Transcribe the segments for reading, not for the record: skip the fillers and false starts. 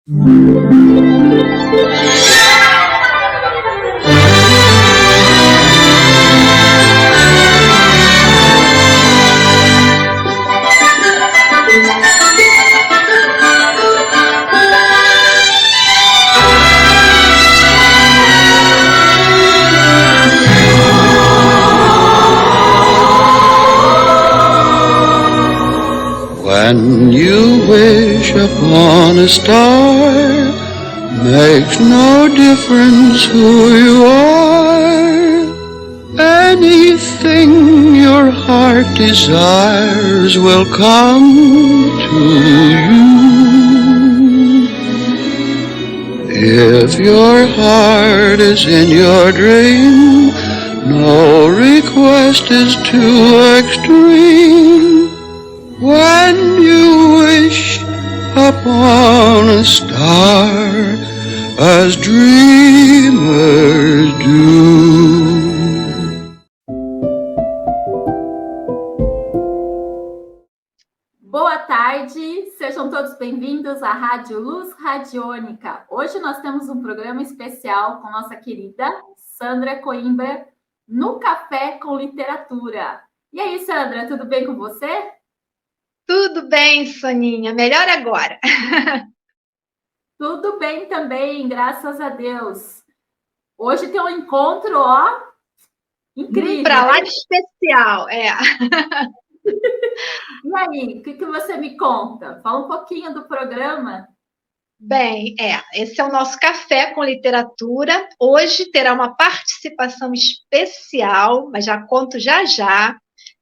When you wish upon a star, makes no difference who you are. Anything your heart desires will come to you. If your heart is in your dream, no request is too extreme. When you wish upon a star, as dreamers do. Boa tarde, sejam todos bem-vindos à Rádio Luz Radiônica. Hoje nós temos um programa especial com nossa querida Sandra Coimbra no Café com Literatura. E aí, Sandra, tudo bem com você? Tudo bem, Soninha. Melhor agora. Tudo bem também, graças a Deus. Hoje tem um encontro, ó, incrível. Para lá de especial, é. E aí, o que você me conta? Fala um pouquinho do programa. Bem, esse é o nosso Café com Literatura. Hoje terá uma participação especial, mas já conto já já.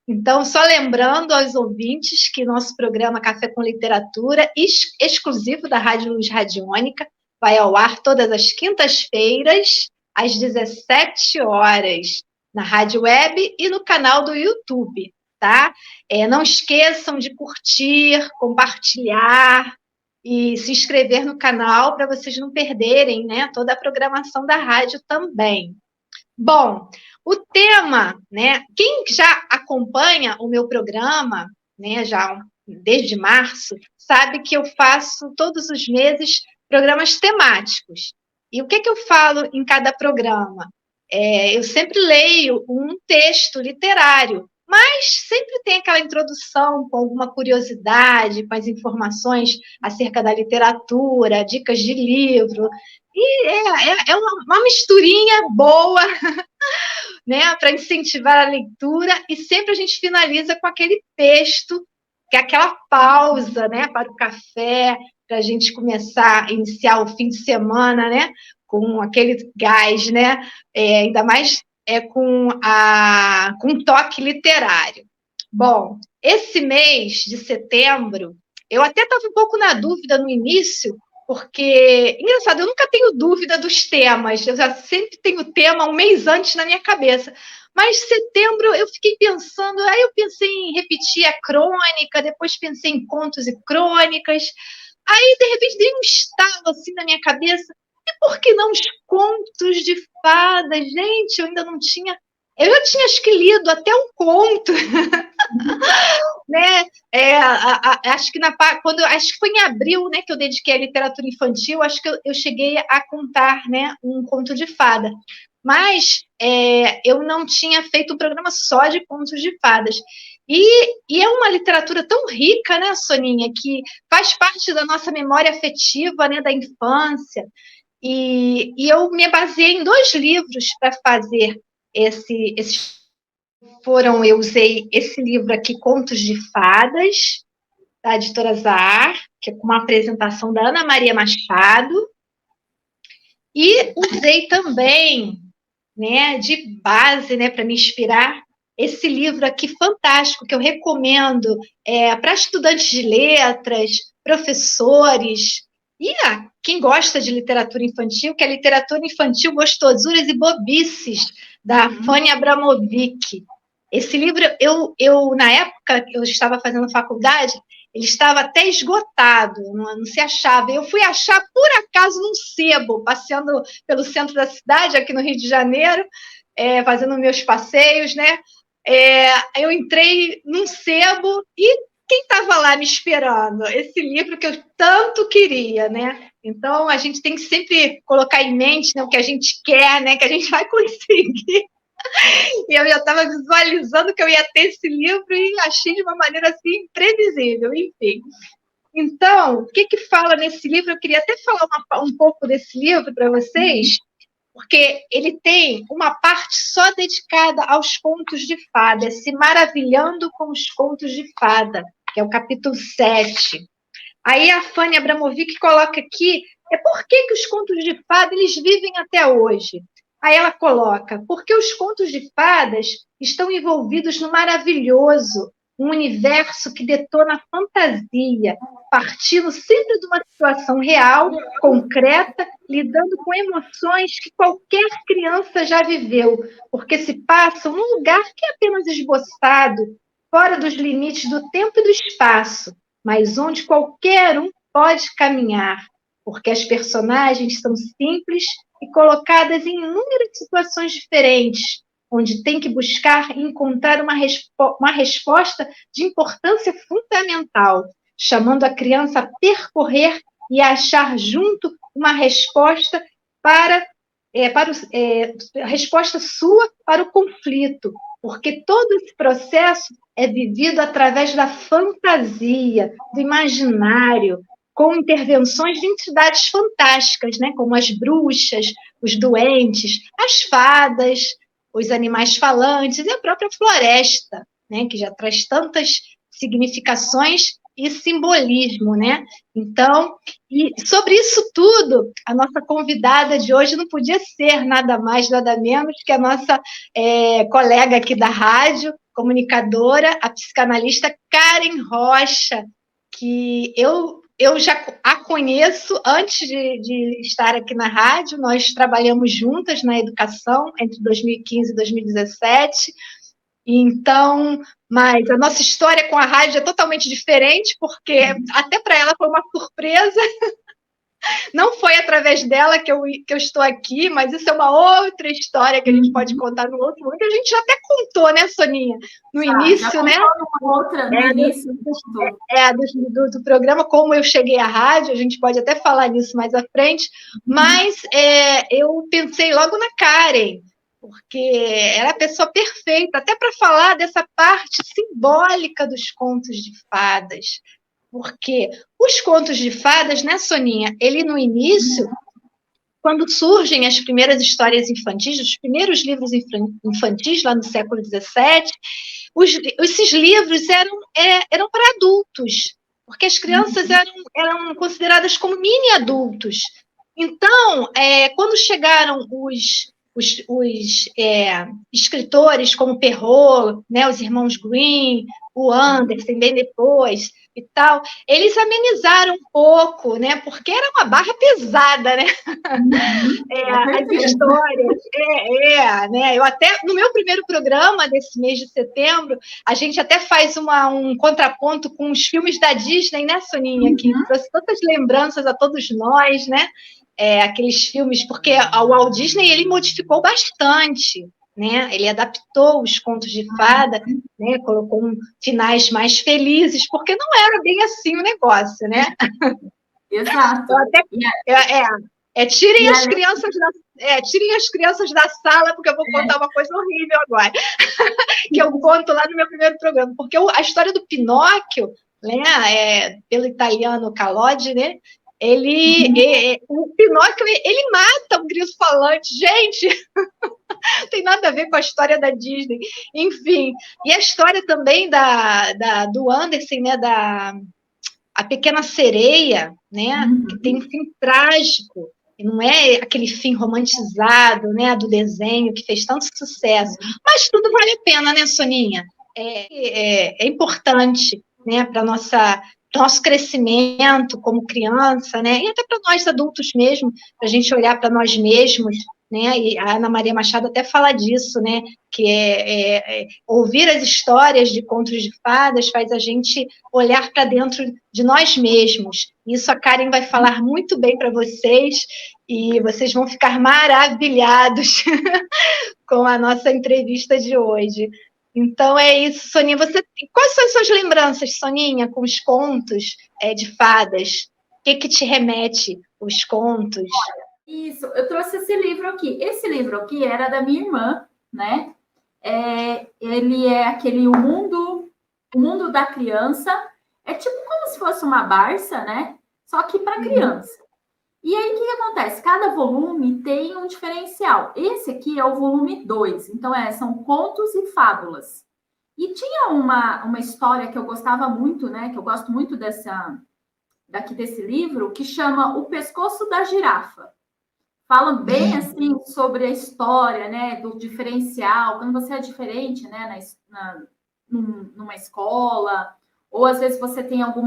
Então, só lembrando aos ouvintes que nosso programa Café com Literatura, exclusivo da Rádio Luz Radiônica, vai ao ar todas as quintas-feiras, às 17 horas, na Rádio Web e no canal do YouTube, tá? Não esqueçam de curtir, compartilhar e se inscrever no canal para vocês não perderem, né, toda a programação da rádio também. Bom, o tema, né? Quem já acompanha o meu programa, né, já desde março, sabe que eu faço todos os meses programas temáticos. E o que eu falo em cada programa? Eu sempre leio um texto literário, mas sempre tem aquela introdução com alguma curiosidade, com as informações acerca da literatura, dicas de livro. E é uma misturinha boa, né, para incentivar a leitura, e sempre a gente finaliza com aquele texto, que é aquela pausa, né, para o café, para a gente começar a iniciar o fim de semana, né, com aquele gás, né, ainda mais com um toque literário. Bom, esse mês de setembro, eu até estava um pouco na dúvida no início, porque, engraçado, eu nunca tenho dúvida dos temas, eu já sempre tenho o tema um mês antes na minha cabeça. Mas setembro eu fiquei pensando, aí eu pensei em repetir a crônica, depois pensei em contos e crônicas, aí de repente dei um estalo assim na minha cabeça, e por que não os contos de fadas? Gente, eu ainda não tinha... Eu já tinha, acho que, lido até um conto, né? Acho que acho que foi em abril, né, que eu dediquei à literatura infantil, acho que eu cheguei a contar, né, um conto de fada. Mas eu não tinha feito um programa só de contos de fadas. E é uma literatura tão rica, né, Soninha, que faz parte da nossa memória afetiva, né, da infância. E eu me baseei em 2 livros para fazer eu usei esse livro aqui, Contos de Fadas, da editora Zahar, que é com uma apresentação da Ana Maria Machado, e usei também, né, de base, né, para me inspirar, esse livro aqui fantástico, que eu recomendo para estudantes de letras, professores, e quem gosta de literatura infantil, que é Literatura Infantil, Gostosuras e Bobices, da Fanny Abramovic. Esse livro, eu na época, eu estava fazendo faculdade, ele estava até esgotado, não se achava. Eu fui achar, por acaso, num sebo, passeando pelo centro da cidade, aqui no Rio de Janeiro, fazendo meus passeios, né? Eu entrei num sebo e quem estava lá me esperando? Esse livro que eu tanto queria, né? Então, a gente tem que sempre colocar em mente, né, o que a gente quer, né, que a gente vai conseguir. E eu já estava visualizando que eu ia ter esse livro e achei de uma maneira assim imprevisível, enfim. Então, o que fala nesse livro? Eu queria até falar um pouco desse livro para vocês, porque ele tem uma parte só dedicada aos contos de fada, se maravilhando com os contos de fada, que é o capítulo 7. Aí a Fanny Abramovic coloca aqui, por que os contos de fada eles vivem até hoje? Aí ela coloca, porque os contos de fadas estão envolvidos no maravilhoso, um universo que detona a fantasia, partindo sempre de uma situação real, concreta, lidando com emoções que qualquer criança já viveu, porque se passam num lugar que é apenas esboçado, fora dos limites do tempo e do espaço, mas onde qualquer um pode caminhar, porque as personagens são simples e colocadas em inúmeras situações diferentes, onde tem que buscar e encontrar uma resposta de importância fundamental, chamando a criança a percorrer e a achar junto uma resposta a resposta sua para o conflito, porque todo esse processo é vivido através da fantasia, do imaginário, com intervenções de entidades fantásticas, né, como as bruxas, os duendes, as fadas, os animais falantes e a própria floresta, né, que já traz tantas significações e simbolismo, né? Então, e sobre isso tudo, a nossa convidada de hoje não podia ser nada mais, nada menos que a nossa colega aqui da rádio, comunicadora, a psicanalista Karen Rocha, que eu já a conheço antes de estar aqui na rádio. Nós trabalhamos juntas na educação entre 2015 e 2017. Então, mas a nossa história com a rádio é totalmente diferente, porque até para ela foi uma surpresa. Não foi através dela que eu estou aqui, mas isso é uma outra história que a gente pode contar no outro momento, que a gente já até contou, né, Soninha? No início, né? No início do programa, como eu cheguei à rádio, a gente pode até falar nisso mais à frente, mas eu pensei logo na Karen, porque ela é a pessoa perfeita, até para falar dessa parte simbólica dos contos de fadas. Porque os contos de fadas, né, Soninha? Ele, no início, quando surgem as primeiras histórias infantis, os primeiros livros infantis, lá no século XVII, esses livros eram para adultos, porque as crianças eram consideradas como mini-adultos. Então, quando chegaram os escritores como Perrault, né, os irmãos Grimm, o Andersen, bem depois e tal, eles amenizaram um pouco, né, porque era uma barra pesada, né? As histórias, né? Eu até, no meu primeiro programa desse mês de setembro, a gente até faz um contraponto com os filmes da Disney, né, Soninha, que trouxe tantas lembranças a todos nós, né? Aqueles filmes, porque o Walt Disney ele modificou bastante, né? Ele adaptou os contos de fada, né? Colocou finais mais felizes, porque não era bem assim o negócio, né? Exato. Tirem as crianças da sala, porque eu vou contar uma coisa horrível agora, que eu conto lá no meu primeiro programa, porque a história do Pinóquio, né? Pelo italiano Collodi, né? O Pinóquio, ele mata um grilo falante, gente, não tem nada a ver com a história da Disney, enfim, e a história também do Andersen, né, A Pequena Sereia, né, que tem um fim trágico, e não é aquele fim romantizado, né, do desenho que fez tanto sucesso, mas tudo vale a pena, né, Soninha? É importante, né, para nosso crescimento como criança, né? E até para nós adultos mesmo, para a gente olhar para nós mesmos, né? E a Ana Maria Machado até fala disso, né? Que ouvir as histórias de contos de fadas faz a gente olhar para dentro de nós mesmos. Isso a Karen vai falar muito bem para vocês e vocês vão ficar maravilhados com a nossa entrevista de hoje. Então é isso, Soninha. Quais são as suas lembranças, Soninha, com os contos de fadas? que te remete os contos? Isso, eu trouxe esse livro aqui. Esse livro aqui era da minha irmã, né? Ele é aquele o mundo da criança. É tipo como se fosse uma Barça, né? Só que para criança. E aí, o que acontece? Cada volume tem um diferencial. Esse aqui é o volume 2. Então, são contos e fábulas. E tinha uma história que eu gostava muito, né? Que eu gosto muito desse livro, que chama O Pescoço da Girafa. Fala bem, assim, sobre a história, né? Do diferencial. Quando você é diferente, né? Numa escola. Ou, às vezes, você tem algum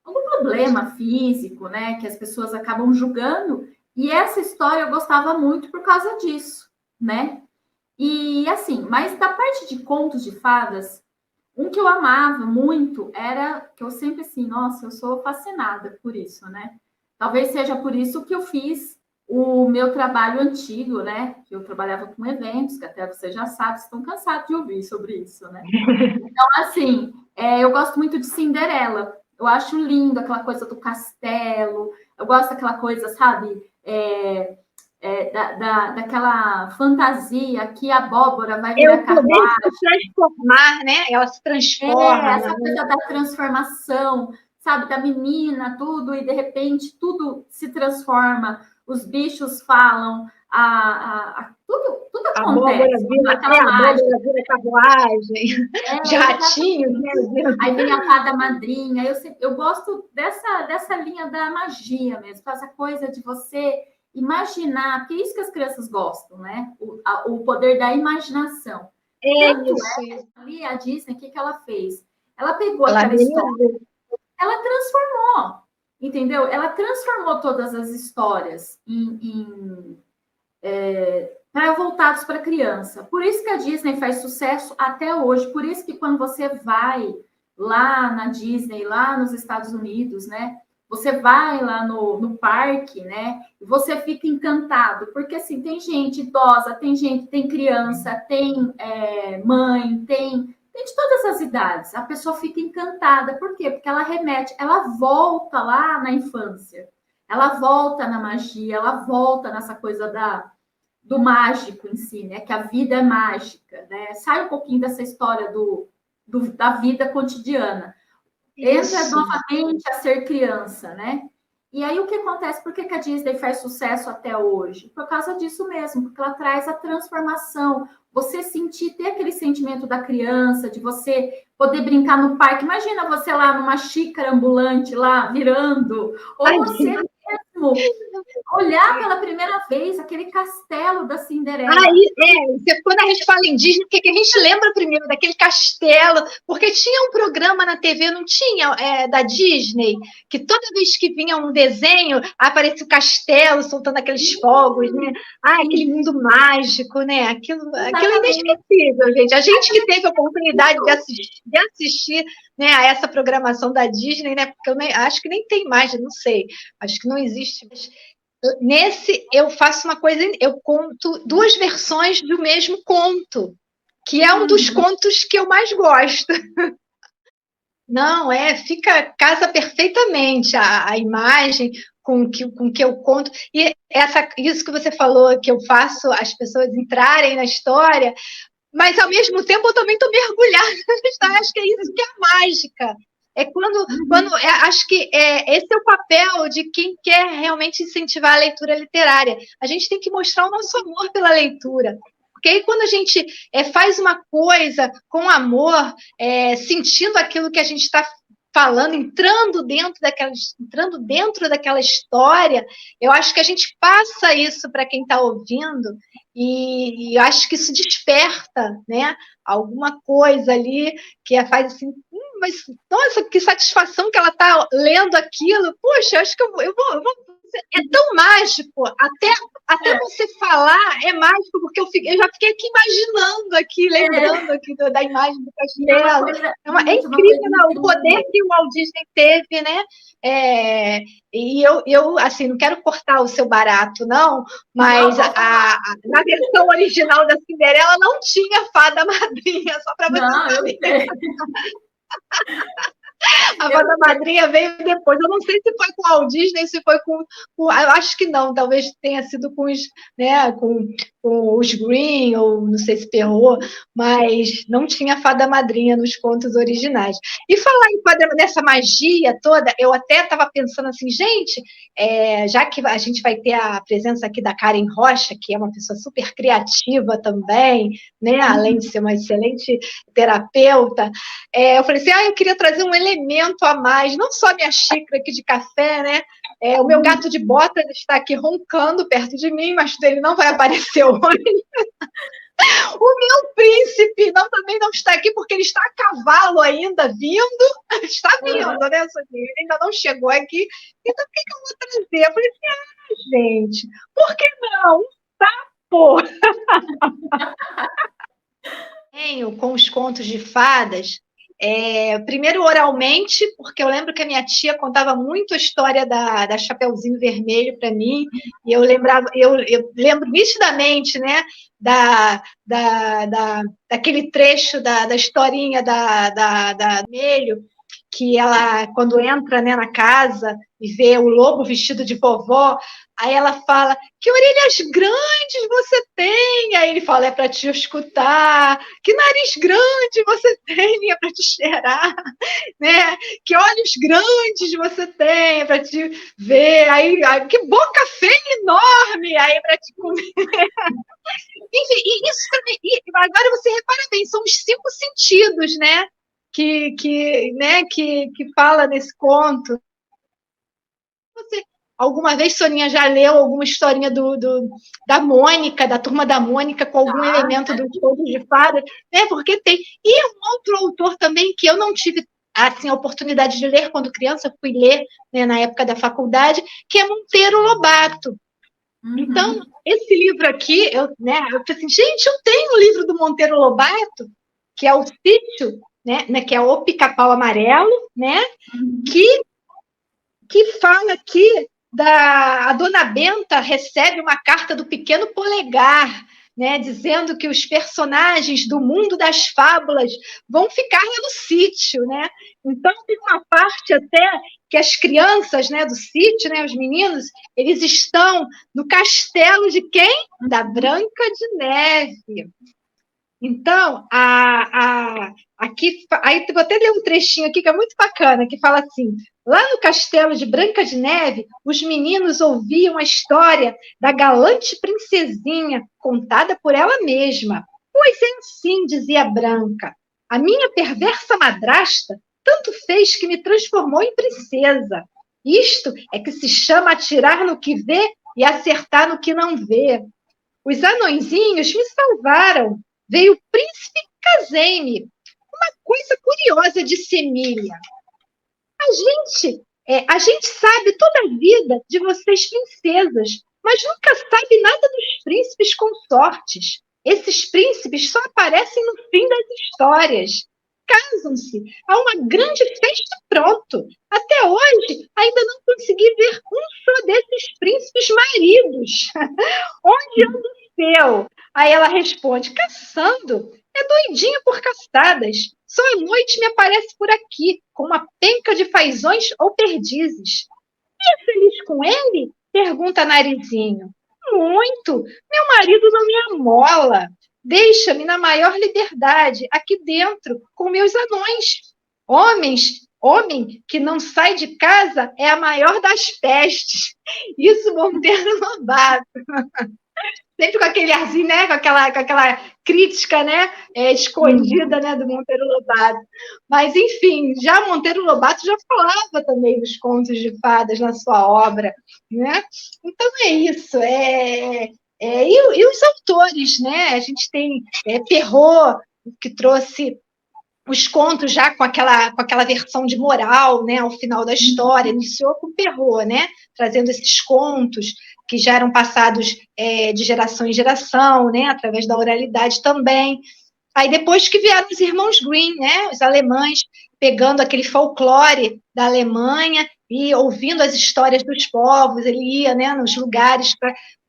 problema físico, né? Que as pessoas acabam julgando. E essa história eu gostava muito por causa disso, né? E assim, mas da parte de contos de fadas, um que eu amava muito era que eu sempre assim, nossa, eu sou fascinada por isso, né? Talvez seja por isso que eu fiz o meu trabalho antigo, né? Que eu trabalhava com eventos, que até você já sabe, estão cansados de ouvir sobre isso, né? Então, assim, eu gosto muito de Cinderela. Eu acho lindo aquela coisa do castelo. Eu gosto daquela coisa, sabe? Daquela fantasia que a abóbora vai virar carruagem. Se transformar, né? Ela se transforma. Essa coisa da transformação, sabe? Da menina, tudo, e de repente tudo se transforma. Os bichos falam, tudo acontece. A abóbora vira carruagem, de ratinhos, né? Aí vem a fada madrinha. Eu gosto dessa linha da magia mesmo, essa coisa de você imaginar, porque é isso que as crianças gostam, né? O poder da imaginação. Ali a Disney, o que ela fez? Ela pegou aquela história, ela transformou, entendeu? Ela transformou todas as histórias para voltados para criança. Por isso que a Disney faz sucesso até hoje. Por isso que quando você vai lá na Disney, lá nos Estados Unidos, né? Você vai lá no parque, né? E você fica encantado, porque assim, tem gente idosa, tem criança, tem mãe, tem de todas as idades. A pessoa fica encantada. Por quê? Porque ela volta lá na infância, ela volta na magia, ela volta nessa coisa do mágico em si, né? Que a vida é mágica, né? Sai um pouquinho dessa história da vida cotidiana. Entra novamente a ser criança, né? E aí o que acontece? Por que a Disney faz sucesso até hoje? Por causa disso mesmo, porque ela traz a transformação. Você ter aquele sentimento da criança, de você poder brincar no parque. Imagina você lá numa xícara ambulante, lá virando, ou você mesmo olhar pela primeira vez aquele castelo da Cinderela. Quando a gente fala em Disney, o que a gente lembra primeiro daquele castelo? Porque tinha um programa na TV, não tinha, da Disney, que toda vez que vinha um desenho, aparecia o castelo soltando aqueles fogos, né? Aquele mundo mágico, né? Aquilo é inesquecível, gente. A gente que teve a oportunidade de assistir, né, a essa programação da Disney, né? Porque eu acho que nem tem mais, não sei. Acho que não existe. Nesse, eu faço uma coisa, eu conto 2 versões do mesmo conto, que é um dos contos que eu mais gosto. Não, casa perfeitamente a imagem com que eu conto. E isso que você falou, que eu faço as pessoas entrarem na história, mas ao mesmo tempo eu também estou mergulhada na história. Acho que é isso que é a mágica. Acho que esse é o papel de quem quer realmente incentivar a leitura literária. A gente tem que mostrar o nosso amor pela leitura. Porque aí, quando a gente faz uma coisa com amor, sentindo aquilo que a gente está falando, entrando dentro daquela história, eu acho que a gente passa isso para quem está ouvindo, e eu acho que isso desperta, né, alguma coisa ali que faz assim, mas nossa, que satisfação que ela está lendo aquilo. Poxa, acho que eu vou. É tão mágico, até você falar é mágico, porque eu já fiquei aqui imaginando, lembrando da imagem do castelo. É incrível o poder que o Walt Disney teve, né? E eu, assim, não quero cortar o seu barato, não, mas na versão original da Cinderela não tinha fada madrinha, só para você saber. A Fada Madrinha veio depois. Eu não sei se foi com o Walt Disney, se foi eu acho que não, talvez tenha sido com os, né, com os Green, ou não sei se Perrault, mas não tinha Fada Madrinha nos contos originais. E falar nessa magia toda, eu até estava pensando assim, gente, já que a gente vai ter a presença aqui da Karen Rocha, que é uma pessoa super criativa também, né, além de ser uma excelente terapeuta, eu falei assim, eu queria trazer um elemento a mais, não só a minha xícara aqui de café, né? O meu gato de botas está aqui roncando perto de mim, mas ele não vai aparecer hoje. O meu príncipe também não está aqui, porque ele está a cavalo ainda, vindo. Está vindo, né? Ele ainda não chegou aqui. Então, o que eu vou trazer? Eu falei assim, gente, por que não? Sapo! Tenho com os contos de fadas, primeiro oralmente, porque eu lembro que a minha tia contava muito a história da Chapeuzinho Vermelho para mim, e eu lembro nitidamente, né, daquele trecho da historinha da Vermelho, que ela, quando entra, né, na casa e vê o lobo vestido de vovó, aí ela fala, que orelhas grandes você tem? Aí ele fala, é para te escutar. Que nariz grande você tem? É para te cheirar. Né? Que olhos grandes você tem? É para te ver. Aí, que boca feia enorme! Aí é para te comer. Enfim, e isso também... agora você repara bem, são os 5 sentidos, né? Que fala nesse conto. Você, alguma vez, Soninha, já leu alguma historinha da Mônica, da Turma da Mônica, com algum elemento dos contos de fadas? Né? Porque tem. E um outro autor também que eu não tive assim, a oportunidade de ler quando criança, fui ler, né, na época da faculdade, que é Monteiro Lobato. Então, esse livro aqui, eu falei assim, gente, eu tenho o livro do Monteiro Lobato, que é o Sítio, né, que é o Pica-Pau Amarelo, né, que fala aqui a Dona Benta recebe uma carta do Pequeno Polegar, né, dizendo que os personagens do mundo das fábulas vão ficar lá no sítio, né? Então tem uma parte até que as crianças, né, do sítio, né, os meninos, eles estão no castelo de quem? Da Branca de Neve. Então, aqui, aí vou até ler um trechinho aqui que é muito bacana, que fala assim, lá no castelo de Branca de Neve, os meninos ouviam a história da galante princesinha, contada por ela mesma. Pois é assim, dizia Branca, a minha perversa madrasta tanto fez que me transformou em princesa. Isto é que se chama atirar no que vê e acertar no que não vê. Os anõezinhos me salvaram. Veio o príncipe e casei-me. Uma coisa curiosa, disse Emília. A gente sabe toda a vida de vocês princesas, mas nunca sabe nada dos príncipes consortes. Esses príncipes só aparecem no fim das histórias. Casam-se, há uma grande festa pronto. Até hoje, ainda não consegui ver um só desses príncipes maridos. Onde anda o seu? Aí ela responde, caçando. É doidinho por caçadas. Só à noite me aparece por aqui, com uma penca de fazões ou perdizes. E é feliz com ele? Pergunta Narizinho. Muito. Meu marido não me amola. Deixa-me na maior liberdade, aqui dentro, com meus anões. Homem que não sai de casa é a maior das pestes. Isso Monteiro Lobato. Sempre com aquele arzinho, né? Com aquela crítica, né? Escondida, né? Do Monteiro Lobato. Mas, enfim, já Monteiro Lobato já falava também dos contos de fadas na sua obra, né? Então é isso. E os autores, né? A gente tem Perrault, que trouxe os contos já com aquela versão de moral, né, ao final da história, iniciou com Perrault, né, trazendo esses contos que já eram passados de geração em geração, né, através da oralidade também. Aí depois que vieram os irmãos Grimm, né, os alemães, pegando aquele folclore da Alemanha e ouvindo as histórias dos povos, ele ia, né, nos lugares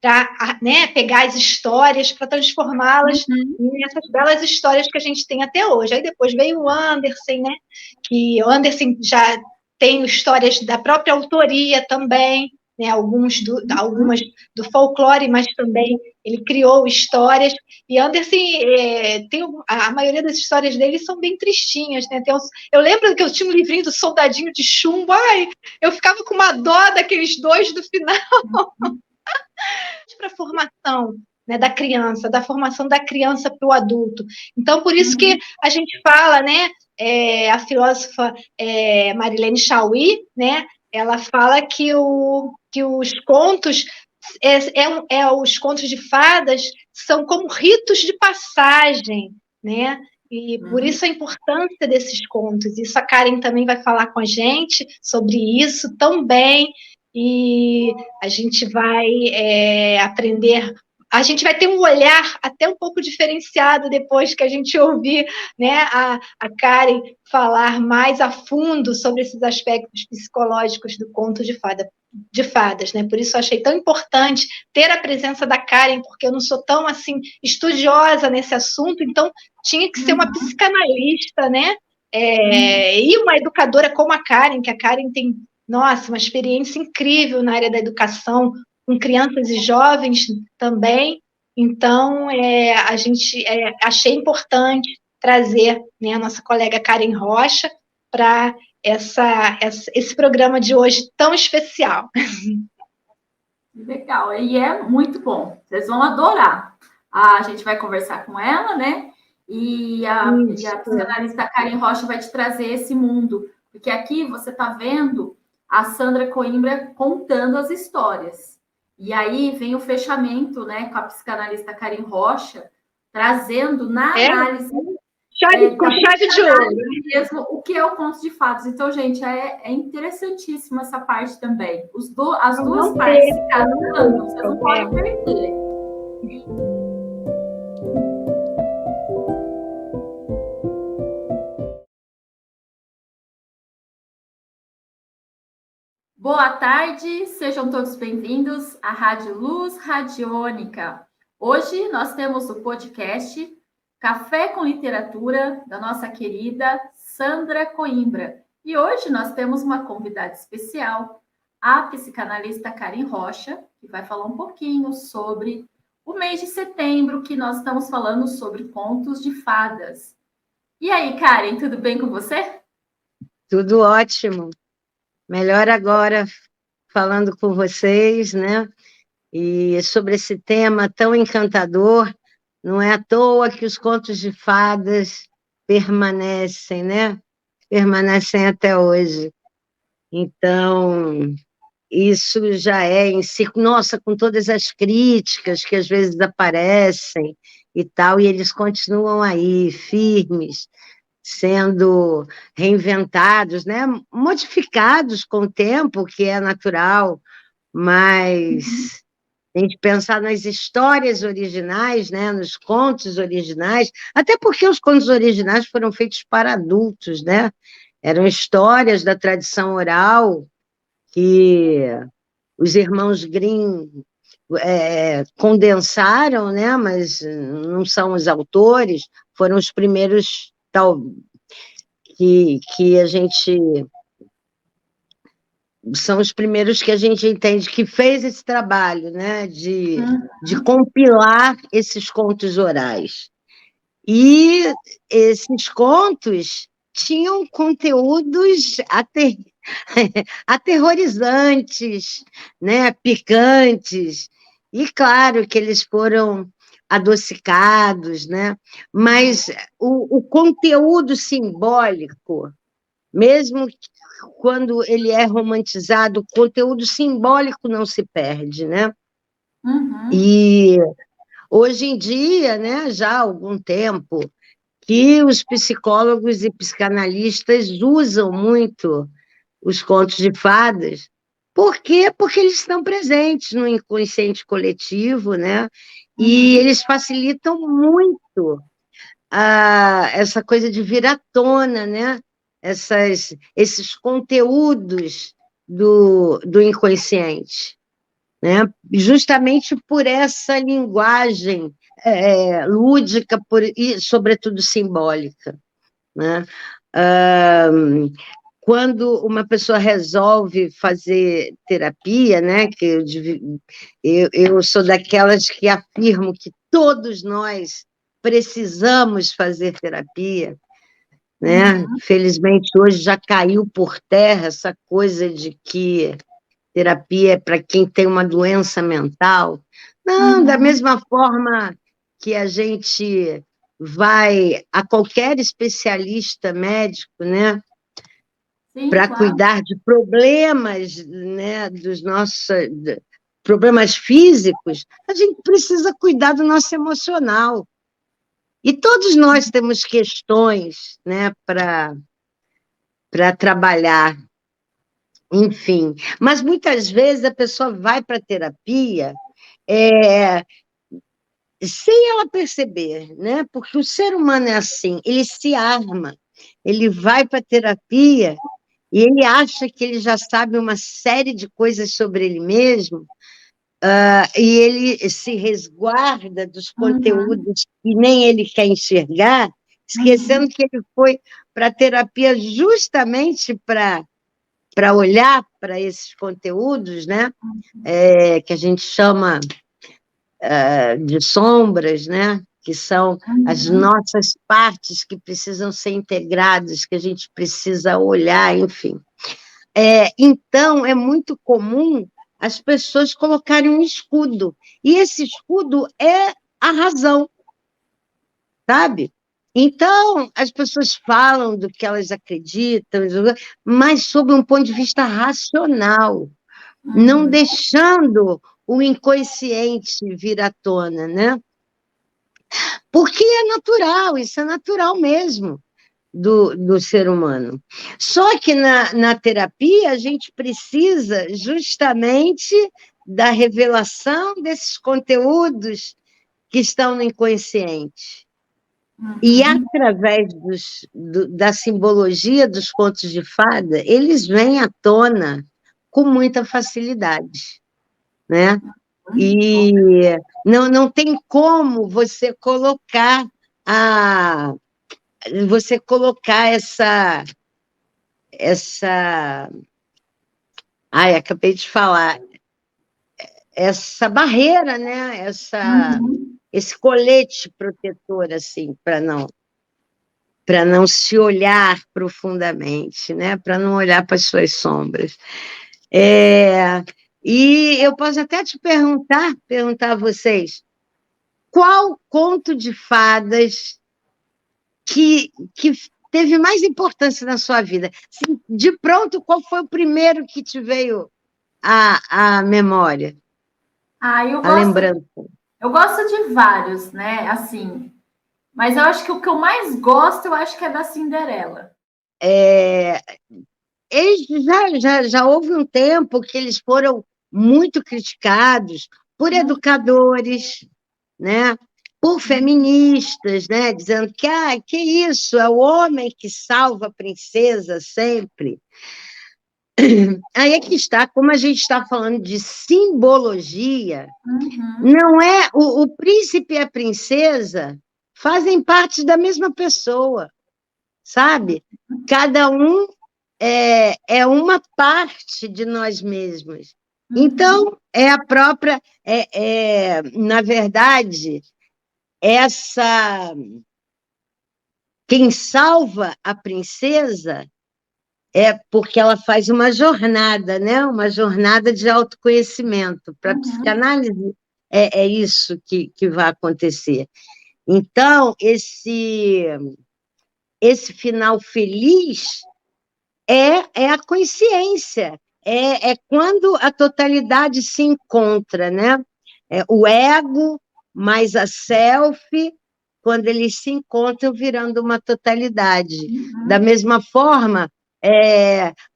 para né, pegar as histórias para transformá-las nessas belas histórias que a gente tem até hoje. Aí depois veio o Andersen, né, que o Andersen já tem histórias da própria autoria também, né, algumas do folclore, mas também ele criou histórias, e Andersen, a maioria das histórias dele são bem tristinhas, né? Eu lembro que eu tinha um livrinho do Soldadinho de Chumbo, eu ficava com uma dó daqueles dois do final. Para a formação, né, da criança, da formação da criança para o adulto. Então, por isso que a gente fala, né, a filósofa Marilene Chauí, né, ela fala que os contos, os contos de fadas são como ritos de passagem, né? E por isso a importância desses contos. Isso a Karen também vai falar com a gente sobre isso também. E a gente vai aprender, a gente vai ter um olhar até um pouco diferenciado depois que a gente ouvir, né, a Karen falar mais a fundo sobre esses aspectos psicológicos do conto de fadas, né? Por isso eu achei tão importante ter a presença da Karen, porque eu não sou tão assim estudiosa nesse assunto, então tinha que ser uma psicanalista, né? E uma educadora como a Karen, que a Karen tem, nossa, uma experiência incrível na área da educação, com crianças e jovens também. Então, a gente achei importante trazer, né, a nossa colega Karen Rocha para esse programa de hoje tão especial. Legal, e é muito bom, vocês vão adorar. A gente vai conversar com ela, né? E a psicanalista Karen Rocha vai te trazer esse mundo, porque aqui você está vendo a Sandra Coimbra contando as histórias. E aí vem o fechamento, né, com a psicanalista Karen Rocha, trazendo na análise com chave de ouro mesmo o que é o conto de fadas. Então, gente, é interessantíssima essa parte também. As duas partes se casando, vocês não podem perder. Boa tarde, sejam todos bem-vindos à Rádio Luz Radiônica. Hoje nós temos o podcast Café com Literatura, da nossa querida Sandra Coimbra. E hoje nós temos uma convidada especial, a psicanalista Karen Rocha, que vai falar um pouquinho sobre o mês de setembro, que nós estamos falando sobre contos de fadas. E aí, Karen, tudo bem com você? Tudo ótimo. Melhor agora falando com vocês, né? E sobre esse tema tão encantador. Não é à toa que os contos de fadas permanecem, né? Permanecem até hoje. Então, isso já é em si, nossa, com todas as críticas que às vezes aparecem e tal, e eles continuam aí, firmes, sendo reinventados, né? Modificados com o tempo, que é natural, mas a gente pensar nas histórias originais, né, nos contos originais, até porque os contos originais foram feitos para adultos, né? Eram histórias da tradição oral que os irmãos Grimm condensaram, né? Mas não são os autores, foram os primeiros que a gente... São os primeiros que a gente entende que fez esse trabalho, né, de compilar esses contos orais. E esses contos tinham conteúdos aterrorizantes, né, picantes, e claro que eles foram adocicados, né, mas o conteúdo simbólico, mesmo quando ele é romantizado, o conteúdo simbólico não se perde, né? E hoje em dia, né, já há algum tempo, que os psicólogos e psicanalistas usam muito os contos de fadas. Por quê? Porque eles estão presentes no inconsciente coletivo, né? E eles facilitam muito essa coisa de vir à tona, né? Esses conteúdos do inconsciente, né? Justamente por essa linguagem lúdica e, sobretudo, simbólica, né? Quando uma pessoa resolve fazer terapia, né? Que eu sou daquelas que afirmo que todos nós precisamos fazer terapia, né? Felizmente, hoje já caiu por terra essa coisa de que terapia é para quem tem uma doença mental. Não, da mesma forma que a gente vai a qualquer especialista médico, né? Para claro. Cuidar de problemas, né? Dos nossos problemas físicos, a gente precisa cuidar do nosso emocional. E todos nós temos questões, né, para trabalhar, enfim. Mas muitas vezes a pessoa vai para a terapia sem ela perceber, né? Porque o ser humano é assim, ele se arma, ele vai para a terapia e ele acha que ele já sabe uma série de coisas sobre ele mesmo, e ele se resguarda dos conteúdos que nem ele quer enxergar, esquecendo que ele foi para a terapia justamente para olhar para esses conteúdos, né? Que a gente chama de sombras, né? Que são as nossas partes que precisam ser integradas, que a gente precisa olhar, enfim. Então, é muito comum as pessoas colocarem um escudo, e esse escudo é a razão, sabe? Então, as pessoas falam do que elas acreditam, mas sob um ponto de vista racional, não deixando o inconsciente vir à tona, né? Porque é natural, isso é natural mesmo do ser humano. Só que na terapia a gente precisa justamente da revelação desses conteúdos que estão no inconsciente. E através da simbologia dos contos de fada, eles vêm à tona com muita facilidade, né? E não tem como você colocar ai, acabei de falar, essa barreira, né? Esse colete protetor, assim, para não se olhar profundamente, né? Para não olhar para as suas sombras. E eu posso até te perguntar a vocês, qual conto de fadas que teve mais importância na sua vida? Assim, de pronto, qual foi o primeiro que te veio à memória? Lembrança. Eu gosto de vários, né? Assim, mas eu acho que o que eu mais gosto, eu acho que é da Cinderela. Já houve um tempo que eles foram muito criticados por educadores, né? Por feministas, né? Dizendo que isso, é o homem que salva a princesa sempre. Aí é que está, como a gente está falando de simbologia, não é o príncipe e a princesa fazem parte da mesma pessoa, sabe? Cada um é uma parte de nós mesmos. Então, é a própria... na verdade, quem salva a princesa é porque ela faz uma jornada, né? Uma jornada de autoconhecimento. Para a psicanálise, é isso que vai acontecer. Então, esse final feliz é a consciência, é quando a totalidade se encontra, né? O ego mais a self, quando eles se encontram virando uma totalidade. Da mesma forma,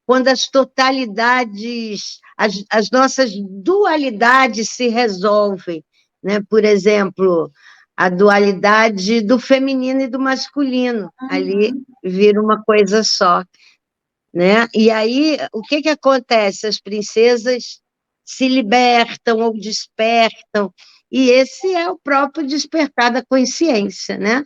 quando as totalidades, as nossas dualidades se resolvem, né? Por exemplo, a dualidade do feminino e do masculino, ali vira uma coisa só. né? E aí, o que que acontece? As princesas se libertam ou despertam, e esse é o próprio despertar da consciência, né?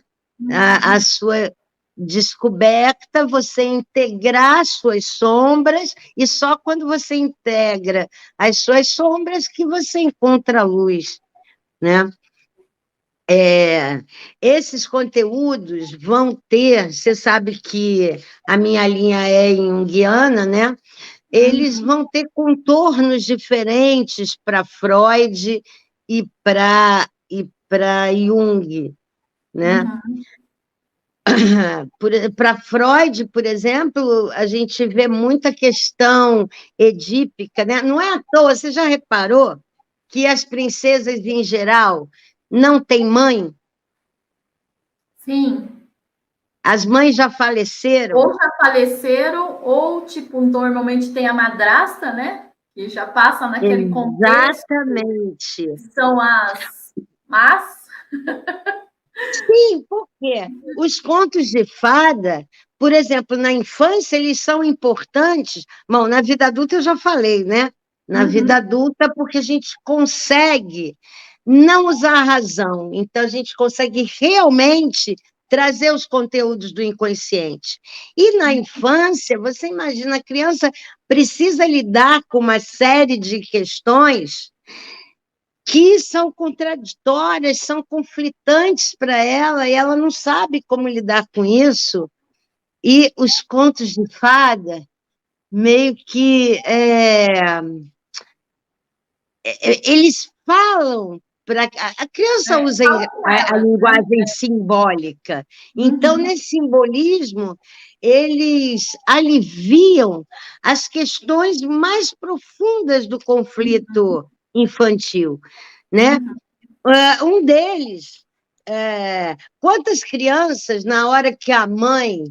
A sua descoberta, você integrar suas sombras, e só quando você integra as suas sombras que você encontra a luz, né? Esses conteúdos vão ter, você sabe que a minha linha é junguiana, né? Eles vão ter contornos diferentes para Freud e para Jung, né? Para Freud, por exemplo, a gente vê muita questão edípica, né? Não é à toa, você já reparou que as princesas, em geral, não têm mãe? Sim. As mães já faleceram? Ou já faleceram, ou, tipo, normalmente tem a madrasta, né? Que já passa naquele contexto. Exatamente. São as más. Sim, porque os contos de fada, por exemplo, na infância, eles são importantes. Bom, na vida adulta eu já falei, né? Na vida adulta, porque a gente consegue não usar a razão, então a gente consegue realmente trazer os conteúdos do inconsciente. E na infância, você imagina, a criança precisa lidar com uma série de questões que são contraditórias, são conflitantes para ela, e ela não sabe como lidar com isso. E os contos de fada, meio que eles falam para a criança usa a linguagem simbólica. Então, nesse simbolismo, eles aliviam as questões mais profundas do conflito infantil, né? Um deles, quantas crianças, na hora que a mãe,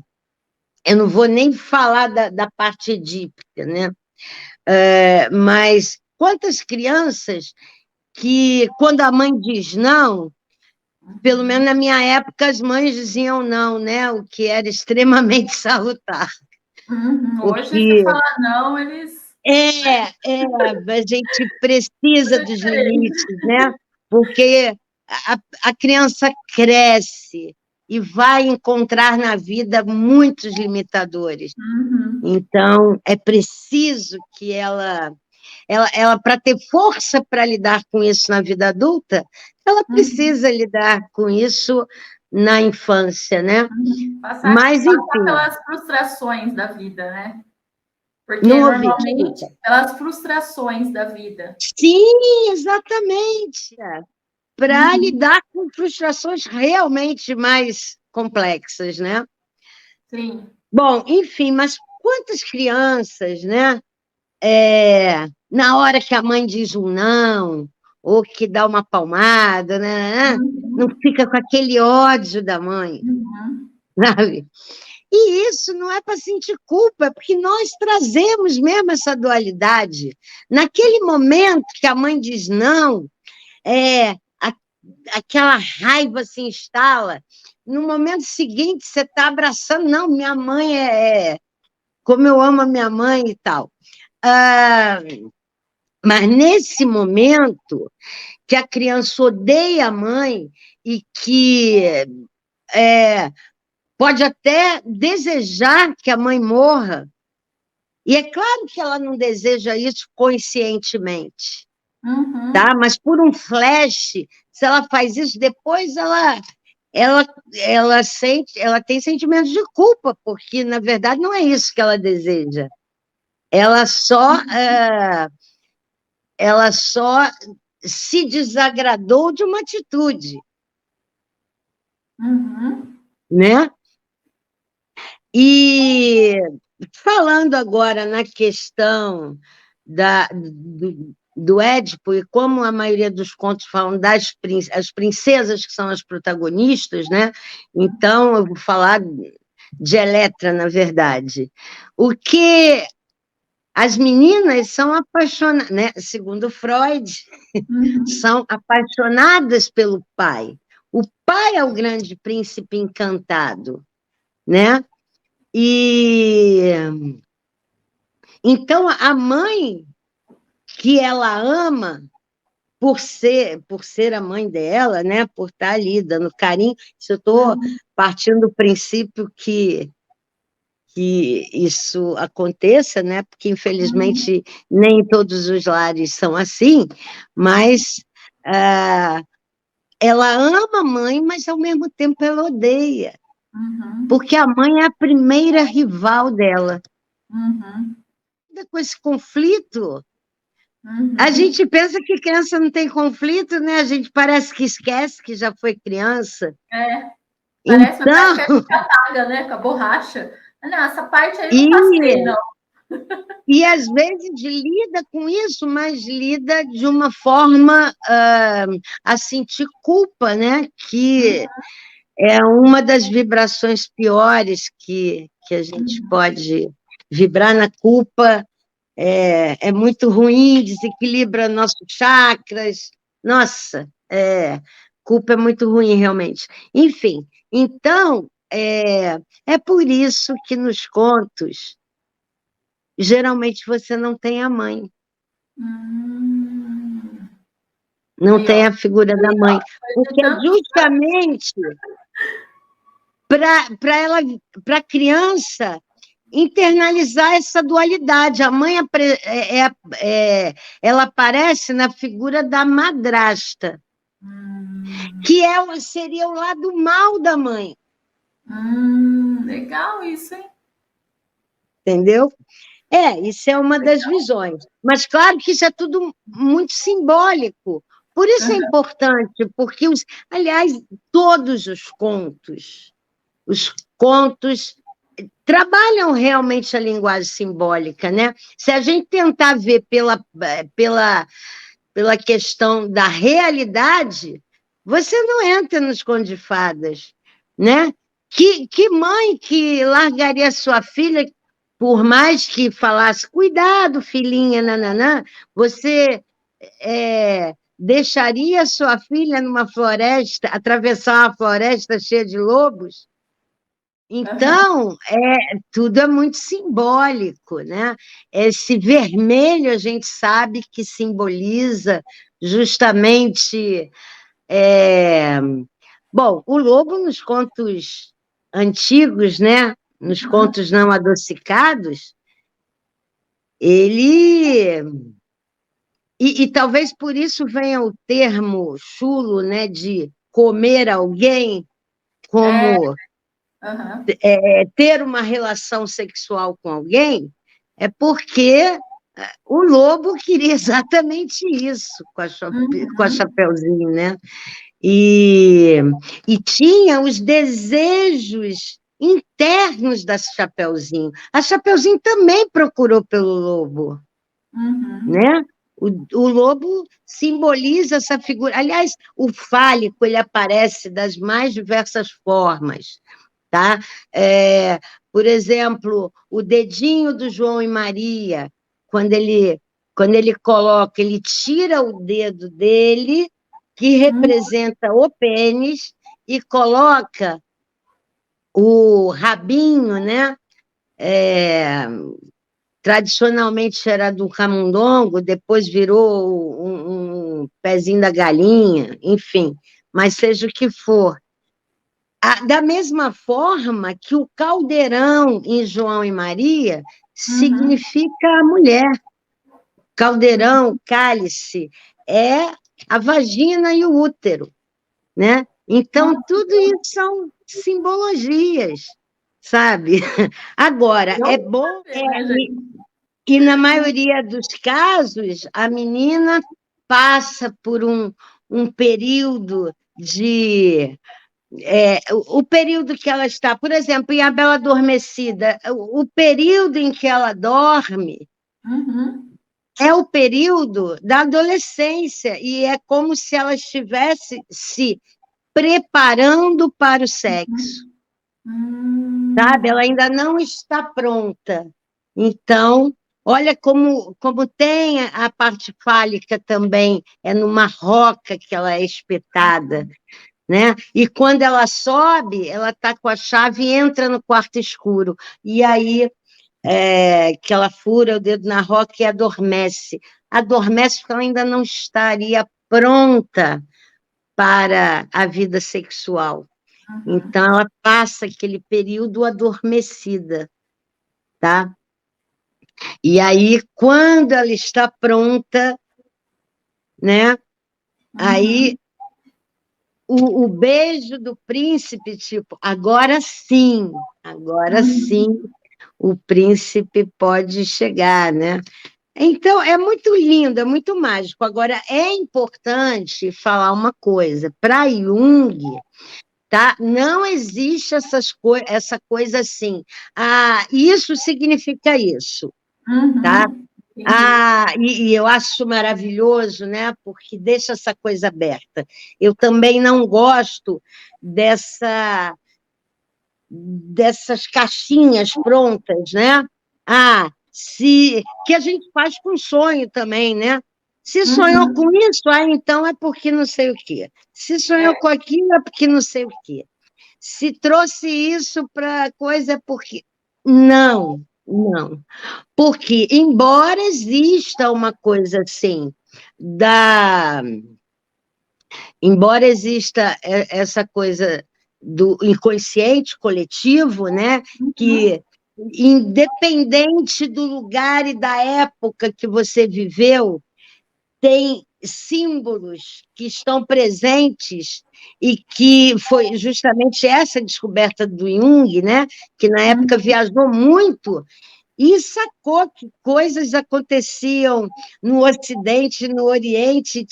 eu não vou nem falar da parte edípica, né? Mas quantas crianças que, quando a mãe diz não, pelo menos na minha época, as mães diziam não, né? O que era extremamente salutar. Hoje, Porque se falar não, eles... a gente precisa dos limites, né? Porque a criança cresce e vai encontrar na vida muitos limitadores. Então, é preciso que ela para ter força para lidar com isso na vida adulta, ela precisa lidar com isso na infância, né? Mas, enfim. Pelas frustrações da vida, né? Porque não normalmente, pelas frustrações da vida. Sim, exatamente. Para lidar com frustrações realmente mais complexas, né? Sim. Bom, enfim, mas quantas crianças, né? Na hora que a mãe diz um não, ou que dá uma palmada, né? Não fica com aquele ódio da mãe, sabe? E isso não é para sentir culpa, é porque nós trazemos mesmo essa dualidade. Naquele momento que a mãe diz não, aquela raiva se instala. No momento seguinte, você está abraçando, não, minha mãe como eu amo a minha mãe e tal. Mas nesse momento que a criança odeia a mãe e que pode até desejar que a mãe morra, e é claro que ela não deseja isso conscientemente, tá? Mas por um flash, se ela faz isso, depois ela sente, ela tem sentimentos de culpa, porque na verdade não é isso que ela deseja. Ela só se desagradou de uma atitude, né? E falando agora na questão do Édipo, e como a maioria dos contos falam as princesas que são as protagonistas, né? Então, eu vou falar de Eletra, na verdade. O que as meninas são apaixonadas, né? Segundo Freud, são apaixonadas pelo pai. O pai é o grande príncipe encantado, né? E Então, a mãe que ela ama, por ser a mãe dela, né? Por estar ali dando carinho, se eu estou partindo do princípio que isso aconteça, né? Porque, infelizmente, nem todos os lares são assim, mas ela ama a mãe, mas, ao mesmo tempo, ela odeia, porque a mãe é a primeira rival dela. Com esse conflito, a gente pensa que criança não tem conflito, né? A gente parece que esquece que já foi criança. Parece Então, que a gente apaga, né? Com a borracha. Não, essa parte aí eu não passei, não. E às vezes lida com isso, mas lida de uma forma a sentir culpa, né? Que é uma das vibrações piores que a gente pode vibrar na culpa. É muito ruim, desequilibra nossos chakras. Nossa, culpa é muito ruim, realmente. Enfim, então, é por isso que nos contos, geralmente você não tem a mãe. Não tem a figura da mãe. Porque justamente para a criança internalizar essa dualidade. A mãe ela aparece na figura da madrasta, que seria o lado mal da mãe. Legal isso, hein? Entendeu? Isso é uma das visões. Mas, claro que isso é tudo muito simbólico. Por isso é importante, porque, aliás, todos os contos trabalham realmente a linguagem simbólica, né? Se a gente tentar ver pela questão da realidade, você não entra nos contos de fadas, né? Que mãe que largaria sua filha, por mais que falasse, cuidado, filhinha, nananã, você deixaria sua filha numa floresta, atravessar uma floresta cheia de lobos? Então, tudo é muito simbólico, né? Esse vermelho a gente sabe que simboliza justamente. Bom, o lobo nos contos antigos, né? Nos contos não adocicados, ele. E talvez por isso venha o termo chulo, né? De comer alguém como. Ter uma relação sexual com alguém, é porque o lobo queria exatamente isso com a Chapeuzinho, né? E tinha os desejos internos da Chapeuzinho. A Chapeuzinho também procurou pelo lobo, né? O lobo simboliza essa figura. Aliás, o fálico ele aparece das mais diversas formas. Tá? Por exemplo, o dedinho do João e Maria, quando ele coloca, ele tira o dedo dele, que representa o pênis, e coloca o rabinho, né? Tradicionalmente era do camundongo, depois virou um pezinho da galinha, enfim, mas seja o que for. Da mesma forma que o caldeirão em João e Maria significa a mulher. Caldeirão, cálice, é a vagina e o útero, né? Então, tudo isso são simbologias, sabe? Agora, é bom, e na maioria dos casos, a menina passa por um período de... o período que ela está, por exemplo, em A Bela Adormecida, o período em que ela dorme é o período da adolescência, e é como se ela estivesse se preparando para o sexo, sabe? Ela ainda não está pronta. Então, olha como tem a parte fálica também, é numa roca que ela é espetada, né? E quando ela sobe, ela está com a chave e entra no quarto escuro. E aí que ela fura o dedo na roca e adormece. Adormece porque ela ainda não estaria pronta para a vida sexual. Então, ela passa aquele período adormecida, tá? E aí, quando ela está pronta, né? Aí, o beijo do príncipe, tipo, agora sim, o príncipe pode chegar, né? Então, é muito lindo, é muito mágico. Agora, é importante falar uma coisa. Para Jung, tá? Não existe essa coisa assim. Ah, isso significa isso, tá? E eu acho maravilhoso, né? Porque deixa essa coisa aberta. Eu também não gosto dessas caixinhas prontas, né? Que a gente faz com sonho também, né? Se sonhou com isso, então é porque não sei o quê. Se sonhou com aquilo, é porque não sei o quê. Se trouxe isso para coisa, é porque. Não, não. Porque, embora exista uma coisa assim, embora exista essa coisa do inconsciente coletivo, né, que, independente do lugar e da época que você viveu, tem símbolos que estão presentes e que foi justamente essa descoberta do Jung, né, que na época viajou muito e sacou que coisas aconteciam no Ocidente e no Oriente,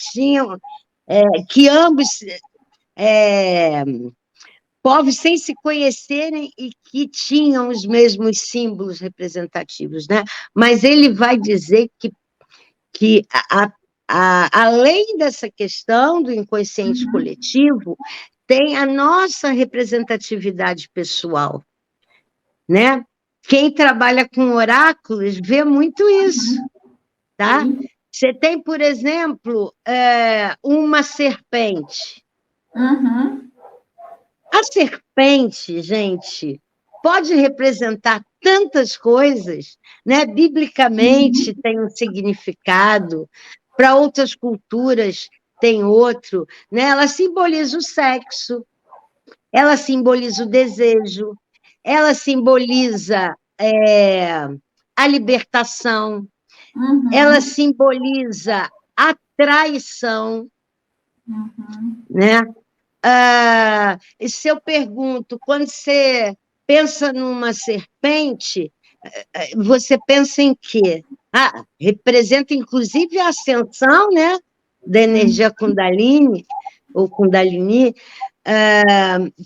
que ambos povos sem se conhecerem e que tinham os mesmos símbolos representativos, né? Mas ele vai dizer que além dessa questão do inconsciente coletivo, tem a nossa representatividade pessoal, né? Quem trabalha com oráculos vê muito isso, tá? Você tem, por exemplo, uma serpente. A serpente, gente, pode representar tantas coisas, né? Biblicamente tem um significado, para outras culturas tem outro, né? Ela simboliza o sexo, ela simboliza o desejo, ela simboliza a libertação, ela simboliza a traição, né? E se eu pergunto, quando você pensa numa serpente, você pensa em quê? Representa, inclusive, a ascensão, né, da energia Kundalini, ou Kundalini,